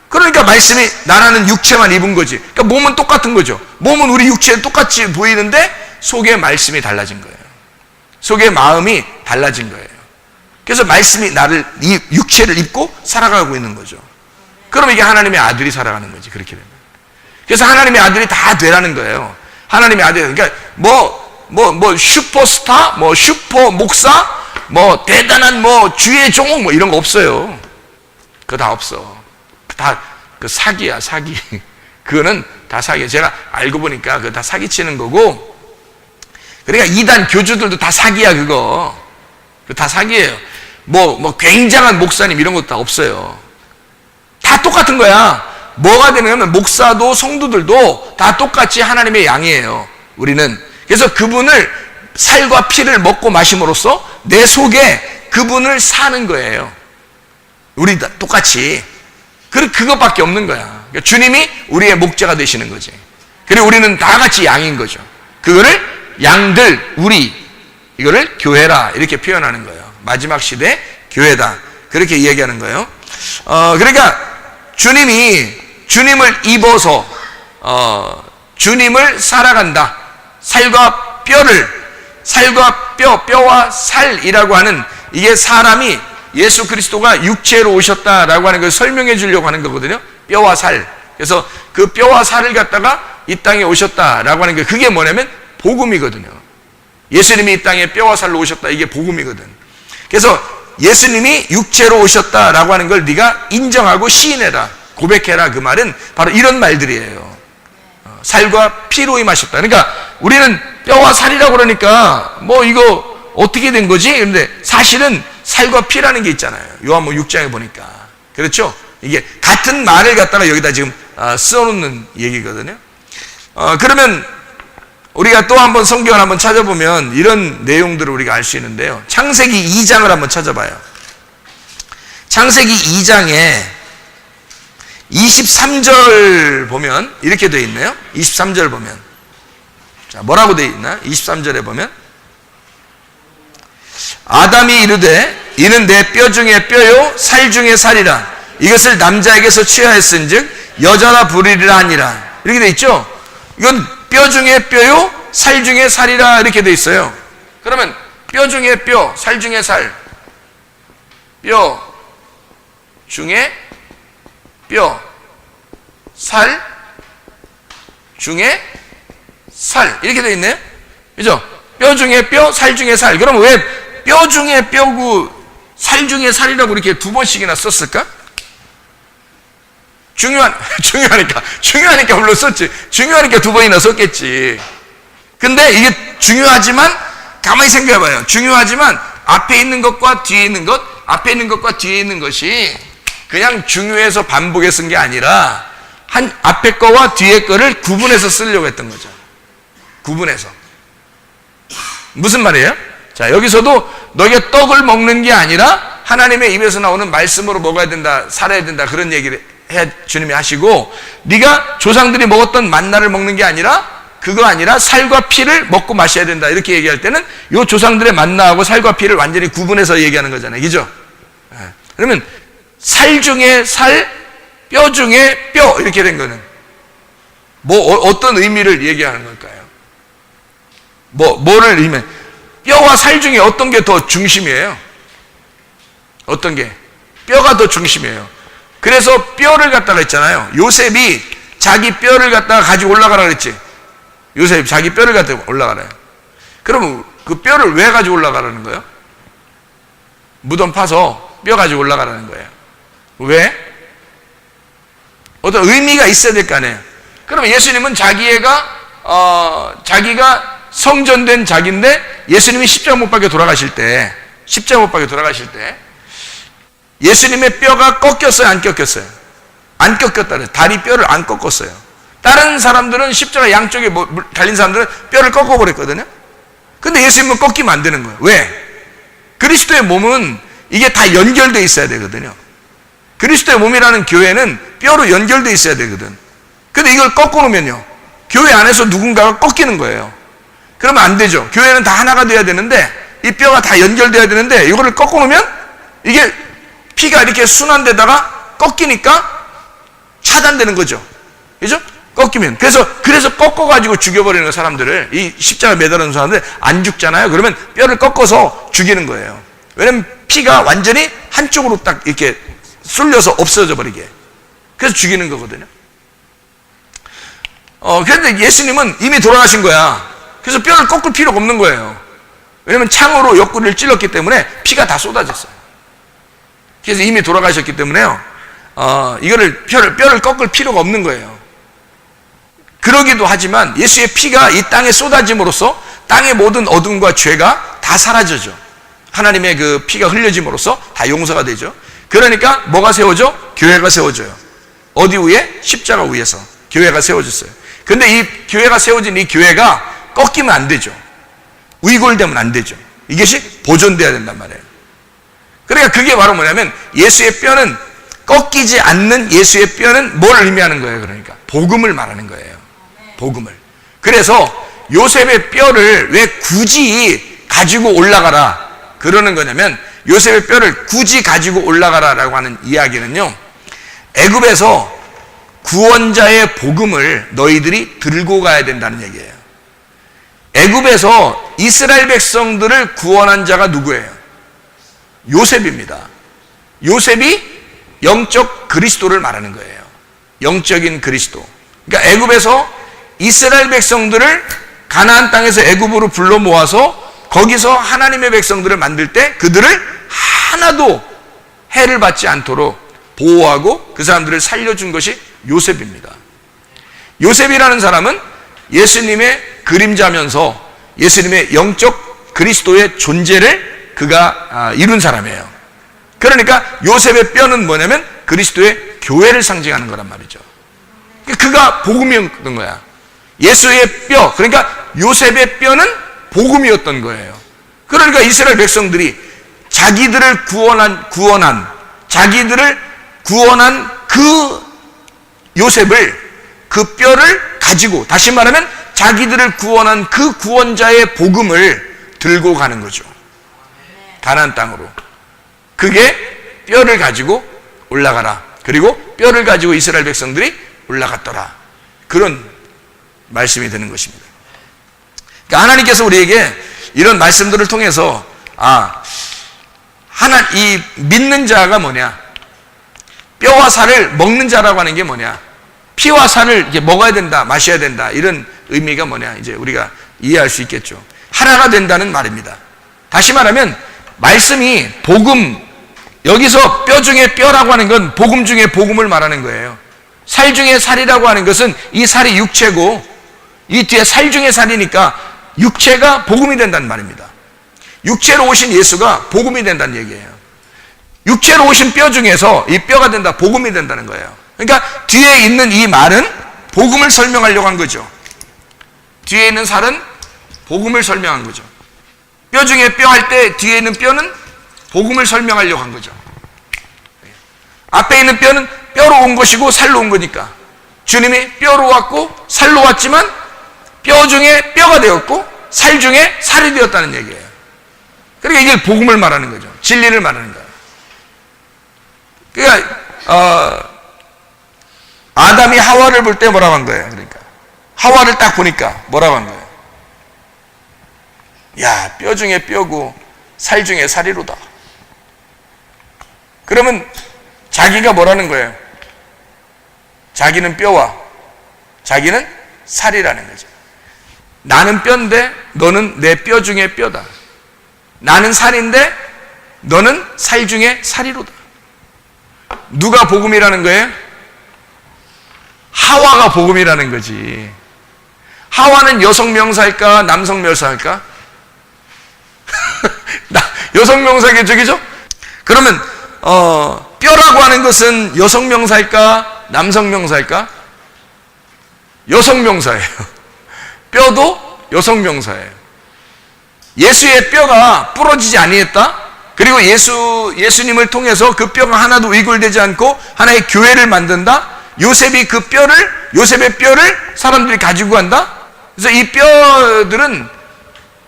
A: 그러니까 말씀이 나라는 육체만 입은 거지. 그러니까 몸은 똑같은 거죠. 몸은 우리 육체에 똑같이 보이는데 속에 말씀이 달라진 거예요. 속에 마음이 달라진 거예요. 그래서 말씀이 나를, 이 육체를 입고 살아가고 있는 거죠. 그럼 이게 하나님의 아들이 살아가는 거지. 그렇게 되면. 그래서 하나님의 아들이 다 되라는 거예요. 하나님의 아들. 그러니까 슈퍼스타, 슈퍼 목사, 대단한 주의 종목 이런 거 없어요. 그거 다 없어. 다 그 사기야, 사기. 그거는 다 사기야. 제가 알고 보니까 그거 다 사기치는 거고, 그러니까 이단 교주들도 다 사기야, 그거. 그거 다 사기예요. 굉장한 목사님 이런 것도 다 없어요. 다 똑같은 거야. 뭐가 되냐면 목사도 성도들도 다 똑같이 하나님의 양이에요. 우리는. 그래서 그분을 살과 피를 먹고 마심으로써 내 속에 그분을 사는 거예요. 우리 다 똑같이. 그것밖에 없는 거야. 그러니까 주님이 우리의 목자가 되시는 거지. 그리고 우리는 다 같이 양인 거죠. 그거를 양들, 이거를 교회라 이렇게 표현하는 거예요. 마지막 시대 교회다. 그렇게 이야기하는 거예요. 그러니까 주님을 입어서 주님을 살아간다. 살과 뼈와 살이라고 하는, 이게 사람이 예수 그리스도가 육체로 오셨다라고 하는 걸 설명해 주려고 하는 거거든요. 뼈와 살. 그래서 그 뼈와 살을 갖다가 이 땅에 오셨다라고 하는 게, 그게 뭐냐면 복음이거든요. 예수님이 이 땅에 뼈와 살로 오셨다. 이게 복음이거든. 그래서 예수님이 육체로 오셨다라고 하는 걸 네가 인정하고 시인해라, 고백해라. 그 말은 바로 이런 말들이에요. 살과 피로 임하셨다. 그러니까 우리는 뼈와 살이라고 그러니까 이거 어떻게 된 거지? 그런데 사실은 살과 피라는 게 있잖아요. 요한복음 6장에 보니까. 그렇죠? 이게 같은 말을 갖다가 여기다 지금 써놓는 얘기거든요. 그러면 우리가 또 한번 성경을 한번 찾아보면 이런 내용들을 우리가 알 수 있는데요. 창세기 2장을 한번 찾아봐요. 창세기 2장에 23절 보면 이렇게 되어 있네요. 23절 보면, 자, 뭐라고 되어 있나? 23절에 보면, 아담이 이르되 이는 내 뼈 중에 뼈요 살 중에 살이라, 이것을 남자에게서 취하였은즉 여자라 부르리라 하니라. 이렇게 되어 있죠. 이건 뼈 중에 뼈요 살 중에 살이라 이렇게 되어 있어요. 그러면 뼈 중에 뼈, 살 중에 살, 뼈 중에 뼈, 살 중에 살 이렇게 되어 있네요. 그죠? 뼈 중에 뼈, 살 중에 살. 그럼 왜 뼈 중에 뼈고 살 중에 살이라고 이렇게 두 번씩이나 썼을까? 중요하니까 물론 썼지. 중요하니까 두 번이나 썼겠지. 근데 이게 중요하지만 가만히 생각해봐요. 중요하지만 앞에 있는 것과 뒤에 있는 것, 앞에 있는 것과 뒤에 있는 것이 그냥 중요해서 반복해 쓴 게 아니라 한 앞에 거와 뒤에 거를 구분해서 쓰려고 했던 거죠. 구분해서. 무슨 말이에요? 자, 여기서도 너희가 떡을 먹는 게 아니라 하나님의 입에서 나오는 말씀으로 먹어야 된다, 살아야 된다, 그런 얘기를 주님이 하시고, 네가 조상들이 먹었던 만나를 먹는 게 아니라 그거 아니라 살과 피를 먹고 마셔야 된다, 이렇게 얘기할 때는 요 조상들의 만나하고 살과 피를 완전히 구분해서 얘기하는 거잖아요. 그죠? 그러면 살 중에 살, 뼈 중에 뼈 이렇게 된 거는 어떤 의미를 얘기하는 걸까요? 뭐를 의미해? 뼈와 살 중에 어떤 게 더 중심이에요? 어떤 게? 뼈가 더 중심이에요. 그래서 뼈를 갖다가 했잖아요. 요셉이 자기 뼈를 갖다가 가지고 올라가라 그랬지. 요셉이 자기 뼈를 갖다가 올라가래요. 그러면 그 뼈를 왜 가지고 올라가라는 거예요? 무덤 파서 뼈 가지고 올라가라는 거예요. 왜? 어떤 의미가 있어야 될 거 아니에요. 그러면 예수님은 자기가 성전된 자기인데, 예수님이 십자가 못 박혀 돌아가실 때 예수님의 뼈가 꺾였어요, 안 꺾였어요? 안 꺾였다 그래요. 다리 뼈를 안 꺾었어요. 다른 사람들은 십자가 양쪽에 달린 사람들은 뼈를 꺾어버렸거든요. 근데 예수님은 꺾이면 안 되는 거예요. 왜? 그리스도의 몸은 이게 다 연결되어 있어야 되거든요. 그리스도의 몸이라는 교회는 뼈로 연결되어 있어야 되거든. 근데 이걸 꺾어놓으면요, 교회 안에서 누군가가 꺾이는 거예요. 그러면 안 되죠. 교회는 다 하나가 돼야 되는데, 이 뼈가 다 연결돼야 되는데, 이거를 꺾어놓으면 이게 피가 이렇게 순환되다가 꺾이니까 차단되는 거죠. 그죠? 꺾이면. 그래서 꺾어가지고 죽여버리는 거예요, 사람들을. 이 십자가 매달은 사람들 안 죽잖아요. 그러면 뼈를 꺾어서 죽이는 거예요. 왜냐면 피가 완전히 한쪽으로 딱 이렇게 쏠려서 없어져 버리게. 그래서 죽이는 거거든요. 그런데 예수님은 이미 돌아가신 거야. 그래서 뼈를 꺾을 필요가 없는 거예요. 왜냐면 창으로 옆구리를 찔렀기 때문에 피가 다 쏟아졌어요. 그래서 이미 돌아가셨기 때문에요, 뼈를 꺾을 필요가 없는 거예요. 그러기도 하지만 예수의 피가 이 땅에 쏟아짐으로써 땅의 모든 어둠과 죄가 다 사라져죠. 하나님의 그 피가 흘려짐으로써 다 용서가 되죠. 그러니까 뭐가 세워져? 교회가 세워져요. 어디 위에? 십자가 위에서 교회가 세워졌어요. 근데 이 교회가 세워진 이 교회가 꺾이면 안 되죠. 위골되면 안 되죠. 이것이 보존돼야 된단 말이에요. 그러니까 그게 바로 뭐냐면, 예수의 뼈는, 꺾이지 않는 예수의 뼈는 뭘 의미하는 거예요? 그러니까 복음을 말하는 거예요. 복음을. 그래서 요셉의 뼈를 왜 굳이 가지고 올라가라 그러는 거냐면, 요셉의 뼈를 굳이 가지고 올라가라라고 하는 이야기는요, 애굽에서 구원자의 복음을 너희들이 들고 가야 된다는 얘기예요. 애굽에서 이스라엘 백성들을 구원한 자가 누구예요? 요셉입니다. 요셉이 영적 그리스도를 말하는 거예요. 영적인 그리스도. 그러니까 애굽에서 이스라엘 백성들을 가나안 땅에서 애굽으로 불러 모아서 거기서 하나님의 백성들을 만들 때 그들을 하나도 해를 받지 않도록 보호하고 그 사람들을 살려준 것이 요셉입니다. 요셉이라는 사람은 예수님의 그림자면서 예수님의 영적 그리스도의 존재를 그가 이룬 사람이에요. 그러니까 요셉의 뼈는 뭐냐면 그리스도의 교회를 상징하는 거란 말이죠. 그가 복음이었던 거야. 예수의 뼈, 그러니까 요셉의 뼈는 복음이었던 거예요. 그러니까 이스라엘 백성들이 자기들을 자기들을 구원한 그 요셉을, 그 뼈를 가지고, 다시 말하면 자기들을 구원한 그 구원자의 복음을 들고 가는 거죠. 가나안 땅으로. 그게 뼈를 가지고 올라가라. 그리고 뼈를 가지고 이스라엘 백성들이 올라갔더라. 그런 말씀이 되는 것입니다. 그러니까 하나님께서 우리에게 이런 말씀들을 통해서 이 믿는 자가 뭐냐? 뼈와 살을 먹는 자라고 하는 게 뭐냐? 피와 살을 이렇게 먹어야 된다, 마셔야 된다, 이런 의미가 뭐냐? 이제 우리가 이해할 수 있겠죠. 하나가 된다는 말입니다. 다시 말하면 말씀이 복음, 여기서 뼈 중에 뼈라고 하는 건 복음 중에 복음을 말하는 거예요. 살 중에 살이라고 하는 것은 이 살이 육체고, 이 뒤에 살 중에 살이니까 육체가 복음이 된다는 말입니다. 육체로 오신 예수가 복음이 된다는 얘기예요. 육체로 오신 뼈 중에서 이 뼈가 된다, 복음이 된다는 거예요. 그러니까 뒤에 있는 이 말은 복음을 설명하려고 한 거죠. 뒤에 있는 살은 복음을 설명한 거죠. 뼈 중에 뼈 할 때 뒤에 있는 뼈는 복음을 설명하려고 한 거죠. 앞에 있는 뼈는 뼈로 온 것이고 살로 온 거니까 주님이 뼈로 왔고 살로 왔지만 뼈 중에 뼈가 되었고 살 중에 살이 되었다는 얘기예요. 그러니까 이게 복음을 말하는 거죠. 진리를 말하는 거예요. 그러니까 아담이 하와를 볼 때 뭐라고 한 거예요? 그러니까 하와를 딱 보니까 뭐라고 한 거예요? 야, 뼈 중에 뼈고 살 중에 살이로다. 그러면 자기가 뭐라는 거예요? 자기는 뼈와 자기는 살이라는 거죠. 나는 뼈인데 너는 내 뼈 중에 뼈다. 나는 살인데 너는 살 중에 살이로다. 누가 복음이라는 거예요? 하와가 복음이라는 거지. 하와는 여성 명사일까 남성 명사일까? 여성 명사겠죠, 그죠? 그러면 뼈라고 하는 것은 여성 명사일까 남성 명사일까? 여성 명사예요. 뼈도 여성 명사예요. 예수의 뼈가 부러지지 아니했다. 그리고 예수님을 통해서 그 뼈가 하나도 위골되지 않고 하나의 교회를 만든다. 요셉의 뼈를 사람들이 가지고 간다. 그래서 이 뼈들은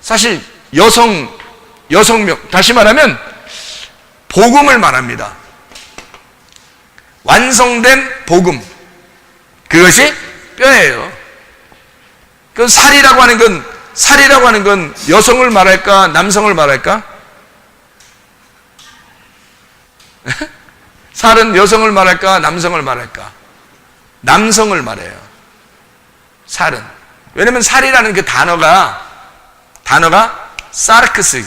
A: 사실 여성명, 다시 말하면 복음을 말합니다. 완성된 복음, 그것이 뼈예요. 그 살이라고 하는 건 여성을 말할까 남성을 말할까? 살은 여성을 말할까 남성을 말할까? 남성을 말해요. 살은. 왜냐면 살이라는 그 단어가 사르크스,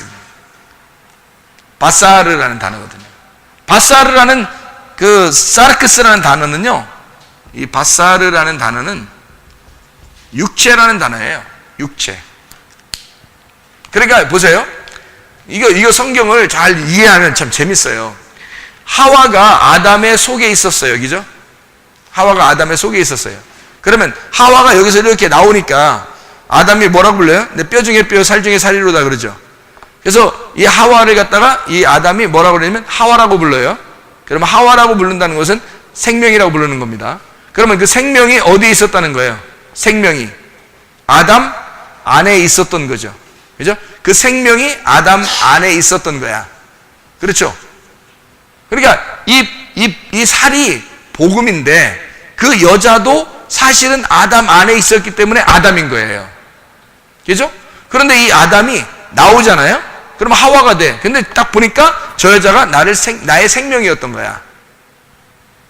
A: 바사르라는 단어거든요. 바사르라는 그 사르크스라는 단어는요, 이 바사르라는 단어는 육체라는 단어예요. 육체. 그러니까 보세요. 이거 성경을 잘 이해하면 참 재밌어요. 하와가 아담의 속에 있었어요. 그죠? 하와가 아담의 속에 있었어요. 그러면 하와가 여기서 이렇게 나오니까 아담이 뭐라고 불러요? 내 뼈 중에 뼈, 살 중에 살이로다 그러죠. 그래서 이 하와를 갖다가 이 아담이 뭐라고 그러냐면 하와라고 불러요. 그러면 하와라고 부른다는 것은 생명이라고 부르는 겁니다. 그러면 그 생명이 어디에 있었다는 거예요? 생명이 아담 안에 있었던 거죠. 그죠? 그 생명이 아담 안에 있었던 거야. 그렇죠? 그러니까 이 살이 복음인데 그 여자도 사실은 아담 안에 있었기 때문에 아담인 거예요. 그죠? 그런데 이 아담이 나오잖아요? 그럼 하와가 돼. 근데 딱 보니까 저 여자가 나의 생명이었던 거야.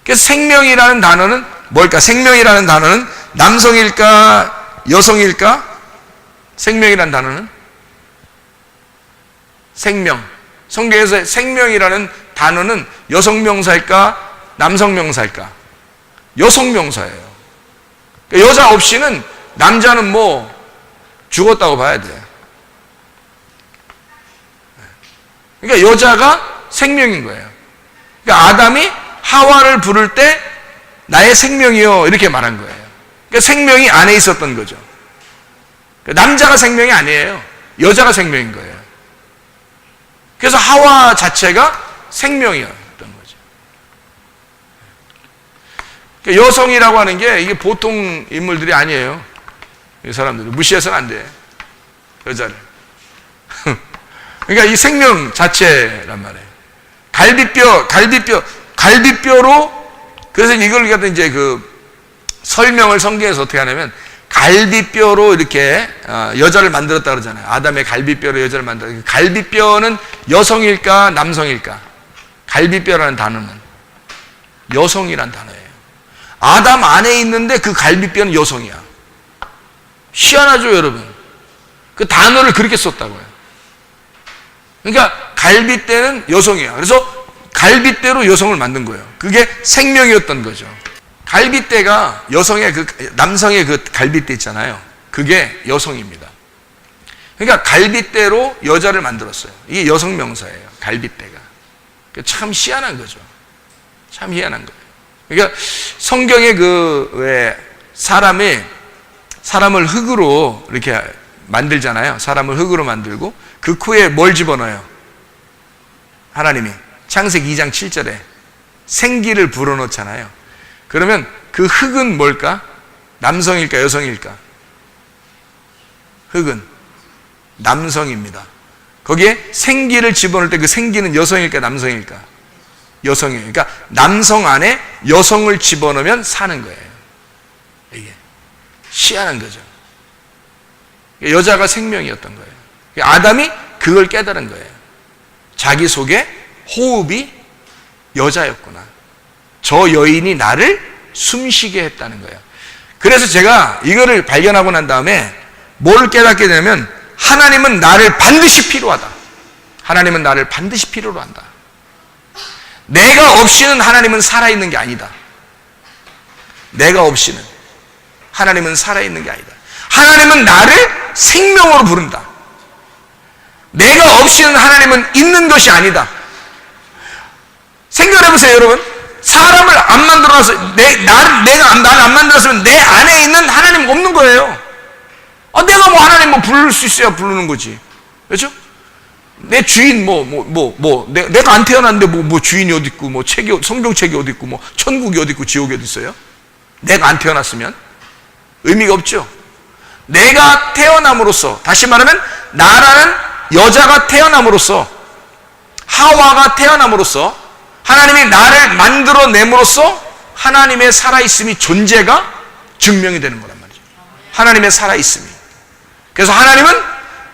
A: 그래서 생명이라는 단어는 뭘까? 생명이라는 단어는 남성일까? 여성일까? 생명이라는 단어는? 생명. 성경에서 생명이라는 단어는 여성 명사일까? 남성 명사일까? 여성 명사예요. 그러니까 여자 없이는 남자는 뭐 죽었다고 봐야 돼. 그러니까 여자가 생명인 거예요. 그러니까 아담이 하와를 부를 때 나의 생명이요 이렇게 말한 거예요. 그러니까 생명이 안에 있었던 거죠. 남자가 생명이 아니에요. 여자가 생명인 거예요. 그래서 하와 자체가 생명이었던 거죠. 그러니까 여성이라고 하는 게 이게 보통 인물들이 아니에요. 이 사람들은 무시해서는 안 돼. 여자를. 그러니까 이 생명 자체란 말이에요. 갈비뼈로, 그래서 이걸 갖다 이제 그 설명을 성경에서 어떻게 하냐면, 갈비뼈로 이렇게 여자를 만들었다 그러잖아요. 아담의 갈비뼈로 여자를 만들었다. 갈비뼈는 여성일까 남성일까? 갈비뼈라는 단어는 여성이란 단어예요. 아담 안에 있는데 그 갈비뼈는 여성이야. 희한하죠, 여러분? 그 단어를 그렇게 썼다고요. 그러니까 갈비뼈는 여성이야. 그래서 갈비뼈로 여성을 만든 거예요. 그게 생명이었던 거죠. 갈비뼈가 남성의 그 갈비뼈 있잖아요. 그게 여성입니다. 그러니까 갈비뼈로 여자를 만들었어요. 이게 여성 명사예요. 갈비뼈가. 참 희한한 거죠. 참 희한한 거예요. 그러니까 성경에 왜 사람을 흙으로 이렇게 만들잖아요. 사람을 흙으로 만들고 그 코에 뭘 집어넣어요? 하나님이 창세기 2장 7절에 생기를 불어넣잖아요. 그러면 그 흙은 뭘까? 남성일까 여성일까? 흙은 남성입니다. 거기에 생기를 집어넣을 때 그 생기는 여성일까 남성일까? 여성이에요. 그러니까 남성 안에 여성을 집어넣으면 사는 거예요. 이게 희한한 거죠. 여자가 생명이었던 거예요. 아담이 그걸 깨달은 거예요. 자기 속에 호흡이 여자였구나. 저 여인이 나를 숨쉬게 했다는 거예요. 그래서 제가 이거를 발견하고 난 다음에 뭘 깨닫게 되냐면, 하나님은 나를 반드시 필요하다. 하나님은 나를 반드시 필요로 한다. 내가 없이는 하나님은 살아있는 게 아니다. 내가 없이는 하나님은 살아있는 게 아니다. 하나님은 나를 생명으로 부른다. 내가 없이는 하나님은 있는 것이 아니다. 생각해보세요, 여러분. 사람을 안 만들어서, 나를 안 만들었으면 내 안에 있는 하나님 없는 거예요. 내가 하나님 부를 수 있어야 부르는 거지. 그렇죠? 내 주인 내가 안 태어났는데 주인이 어디 있고 성경책이 어디 있고 천국이 어디 있고 지옥이 어디 있어요? 내가 안 태어났으면 의미가 없죠. 내가 태어남으로써, 다시 말하면 나라는 여자가 태어남으로써, 하와가 태어남으로써, 하나님이 나를 만들어냄으로써 하나님의 살아있음이, 존재가 증명이 되는 거란 말이죠. 하나님의 살아있음이. 그래서 하나님은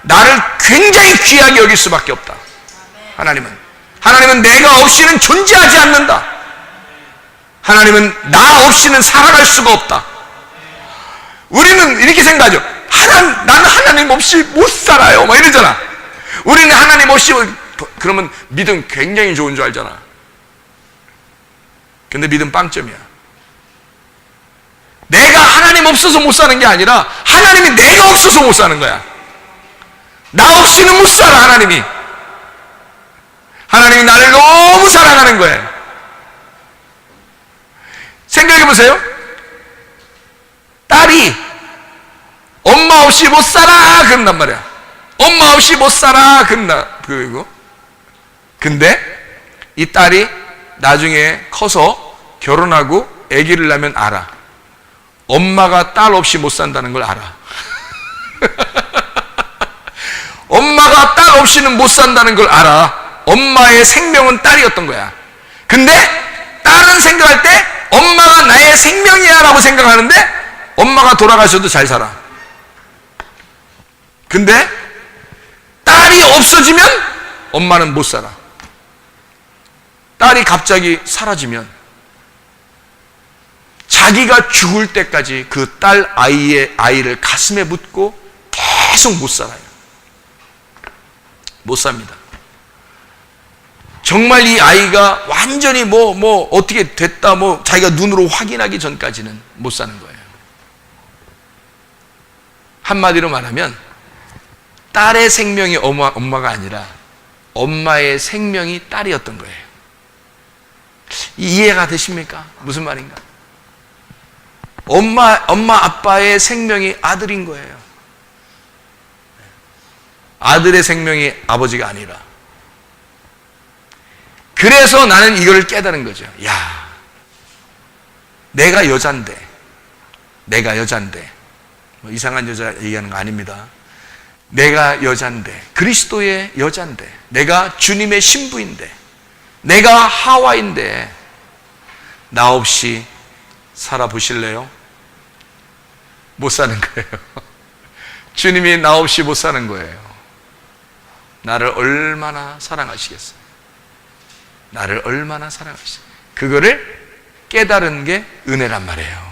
A: 나를 굉장히 귀하게 여길 수밖에 없다. 하나님은 내가 없이는 존재하지 않는다. 하나님은 나 없이는 살아갈 수가 없다. 우리는 이렇게 생각하죠. 나는 하나님 없이 못 살아요 막 이러잖아. 우리는 하나님 없이, 그러면 믿음 굉장히 좋은 줄 알잖아. 근데 믿음 빵점이야. 내가 하나님 없어서 못 사는 게 아니라 하나님이 내가 없어서 못 사는 거야. 나 없이는 못 살아. 하나님이 나를 너무 사랑하는 거예요. 생각해 보세요. 딸이 엄마 없이 못 살아 그런단 말이야. 엄마 없이 못 살아 그리고 근데 이 딸이 나중에 커서 결혼하고 아기를 낳으면 알아. 엄마가 딸 없이 못 산다는 걸 알아. 엄마가 딸 없이는 못 산다는 걸 알아. 엄마의 생명은 딸이었던 거야. 근데 딸은 생각할 때 엄마가 나의 생명이야 라고 생각하는데 엄마가 돌아가셔도 잘 살아. 근데 딸이 없어지면 엄마는 못 살아. 딸이 갑자기 사라지면 자기가 죽을 때까지 그 딸 아이를 가슴에 묻고 계속 못 살아요. 못 삽니다. 정말 이 아이가 완전히 어떻게 됐다 자기가 눈으로 확인하기 전까지는 못 사는 거예요. 한마디로 말하면 딸의 생명이 엄마가 아니라 엄마의 생명이 딸이었던 거예요. 이해가 되십니까? 무슨 말인가? 엄마 아빠의 생명이 아들인 거예요. 아들의 생명이 아버지가 아니라. 그래서 나는 이걸 깨달은 거죠. 야, 내가 여잔데 뭐 이상한 여자 얘기하는 거 아닙니다. 내가 여잔데, 그리스도의 여잔데, 내가 주님의 신부인데, 내가 하와인데 나 없이 살아보실래요? 못 사는 거예요. 주님이 나 없이 못 사는 거예요. 나를 얼마나 사랑하시겠어요? 나를 얼마나 사랑하시겠어요? 그거를 깨달은 게 은혜란 말이에요.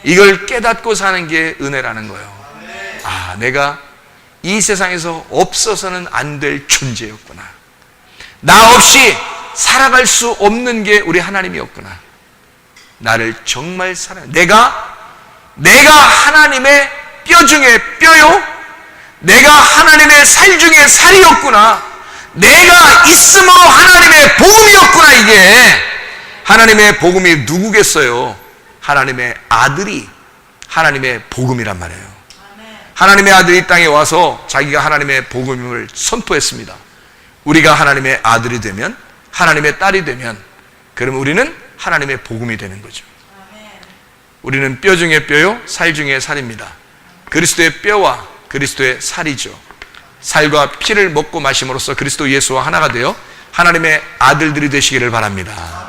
A: 이걸 깨닫고 사는 게 은혜라는 거예요. 아, 내가 이 세상에서 없어서는 안 될 존재였구나. 나 없이 살아갈 수 없는 게 우리 하나님이었구나. 나를 정말 사랑해. 내가 하나님의 뼈 중에 뼈요? 내가 하나님의 살 중에 살이었구나. 내가 있음으로 하나님의 복음이었구나. 이게 하나님의 복음이 누구겠어요? 하나님의 아들이 하나님의 복음이란 말이에요. 하나님의 아들이 이 땅에 와서 자기가 하나님의 복음을 선포했습니다. 우리가 하나님의 아들이 되면, 하나님의 딸이 되면, 그럼 우리는 하나님의 복음이 되는 거죠. 우리는 뼈 중에 뼈요, 살 중에 살입니다. 그리스도의 뼈와 그리스도의 살이죠. 살과 피를 먹고 마심으로써 그리스도 예수와 하나가 되어 하나님의 아들들이 되시기를 바랍니다.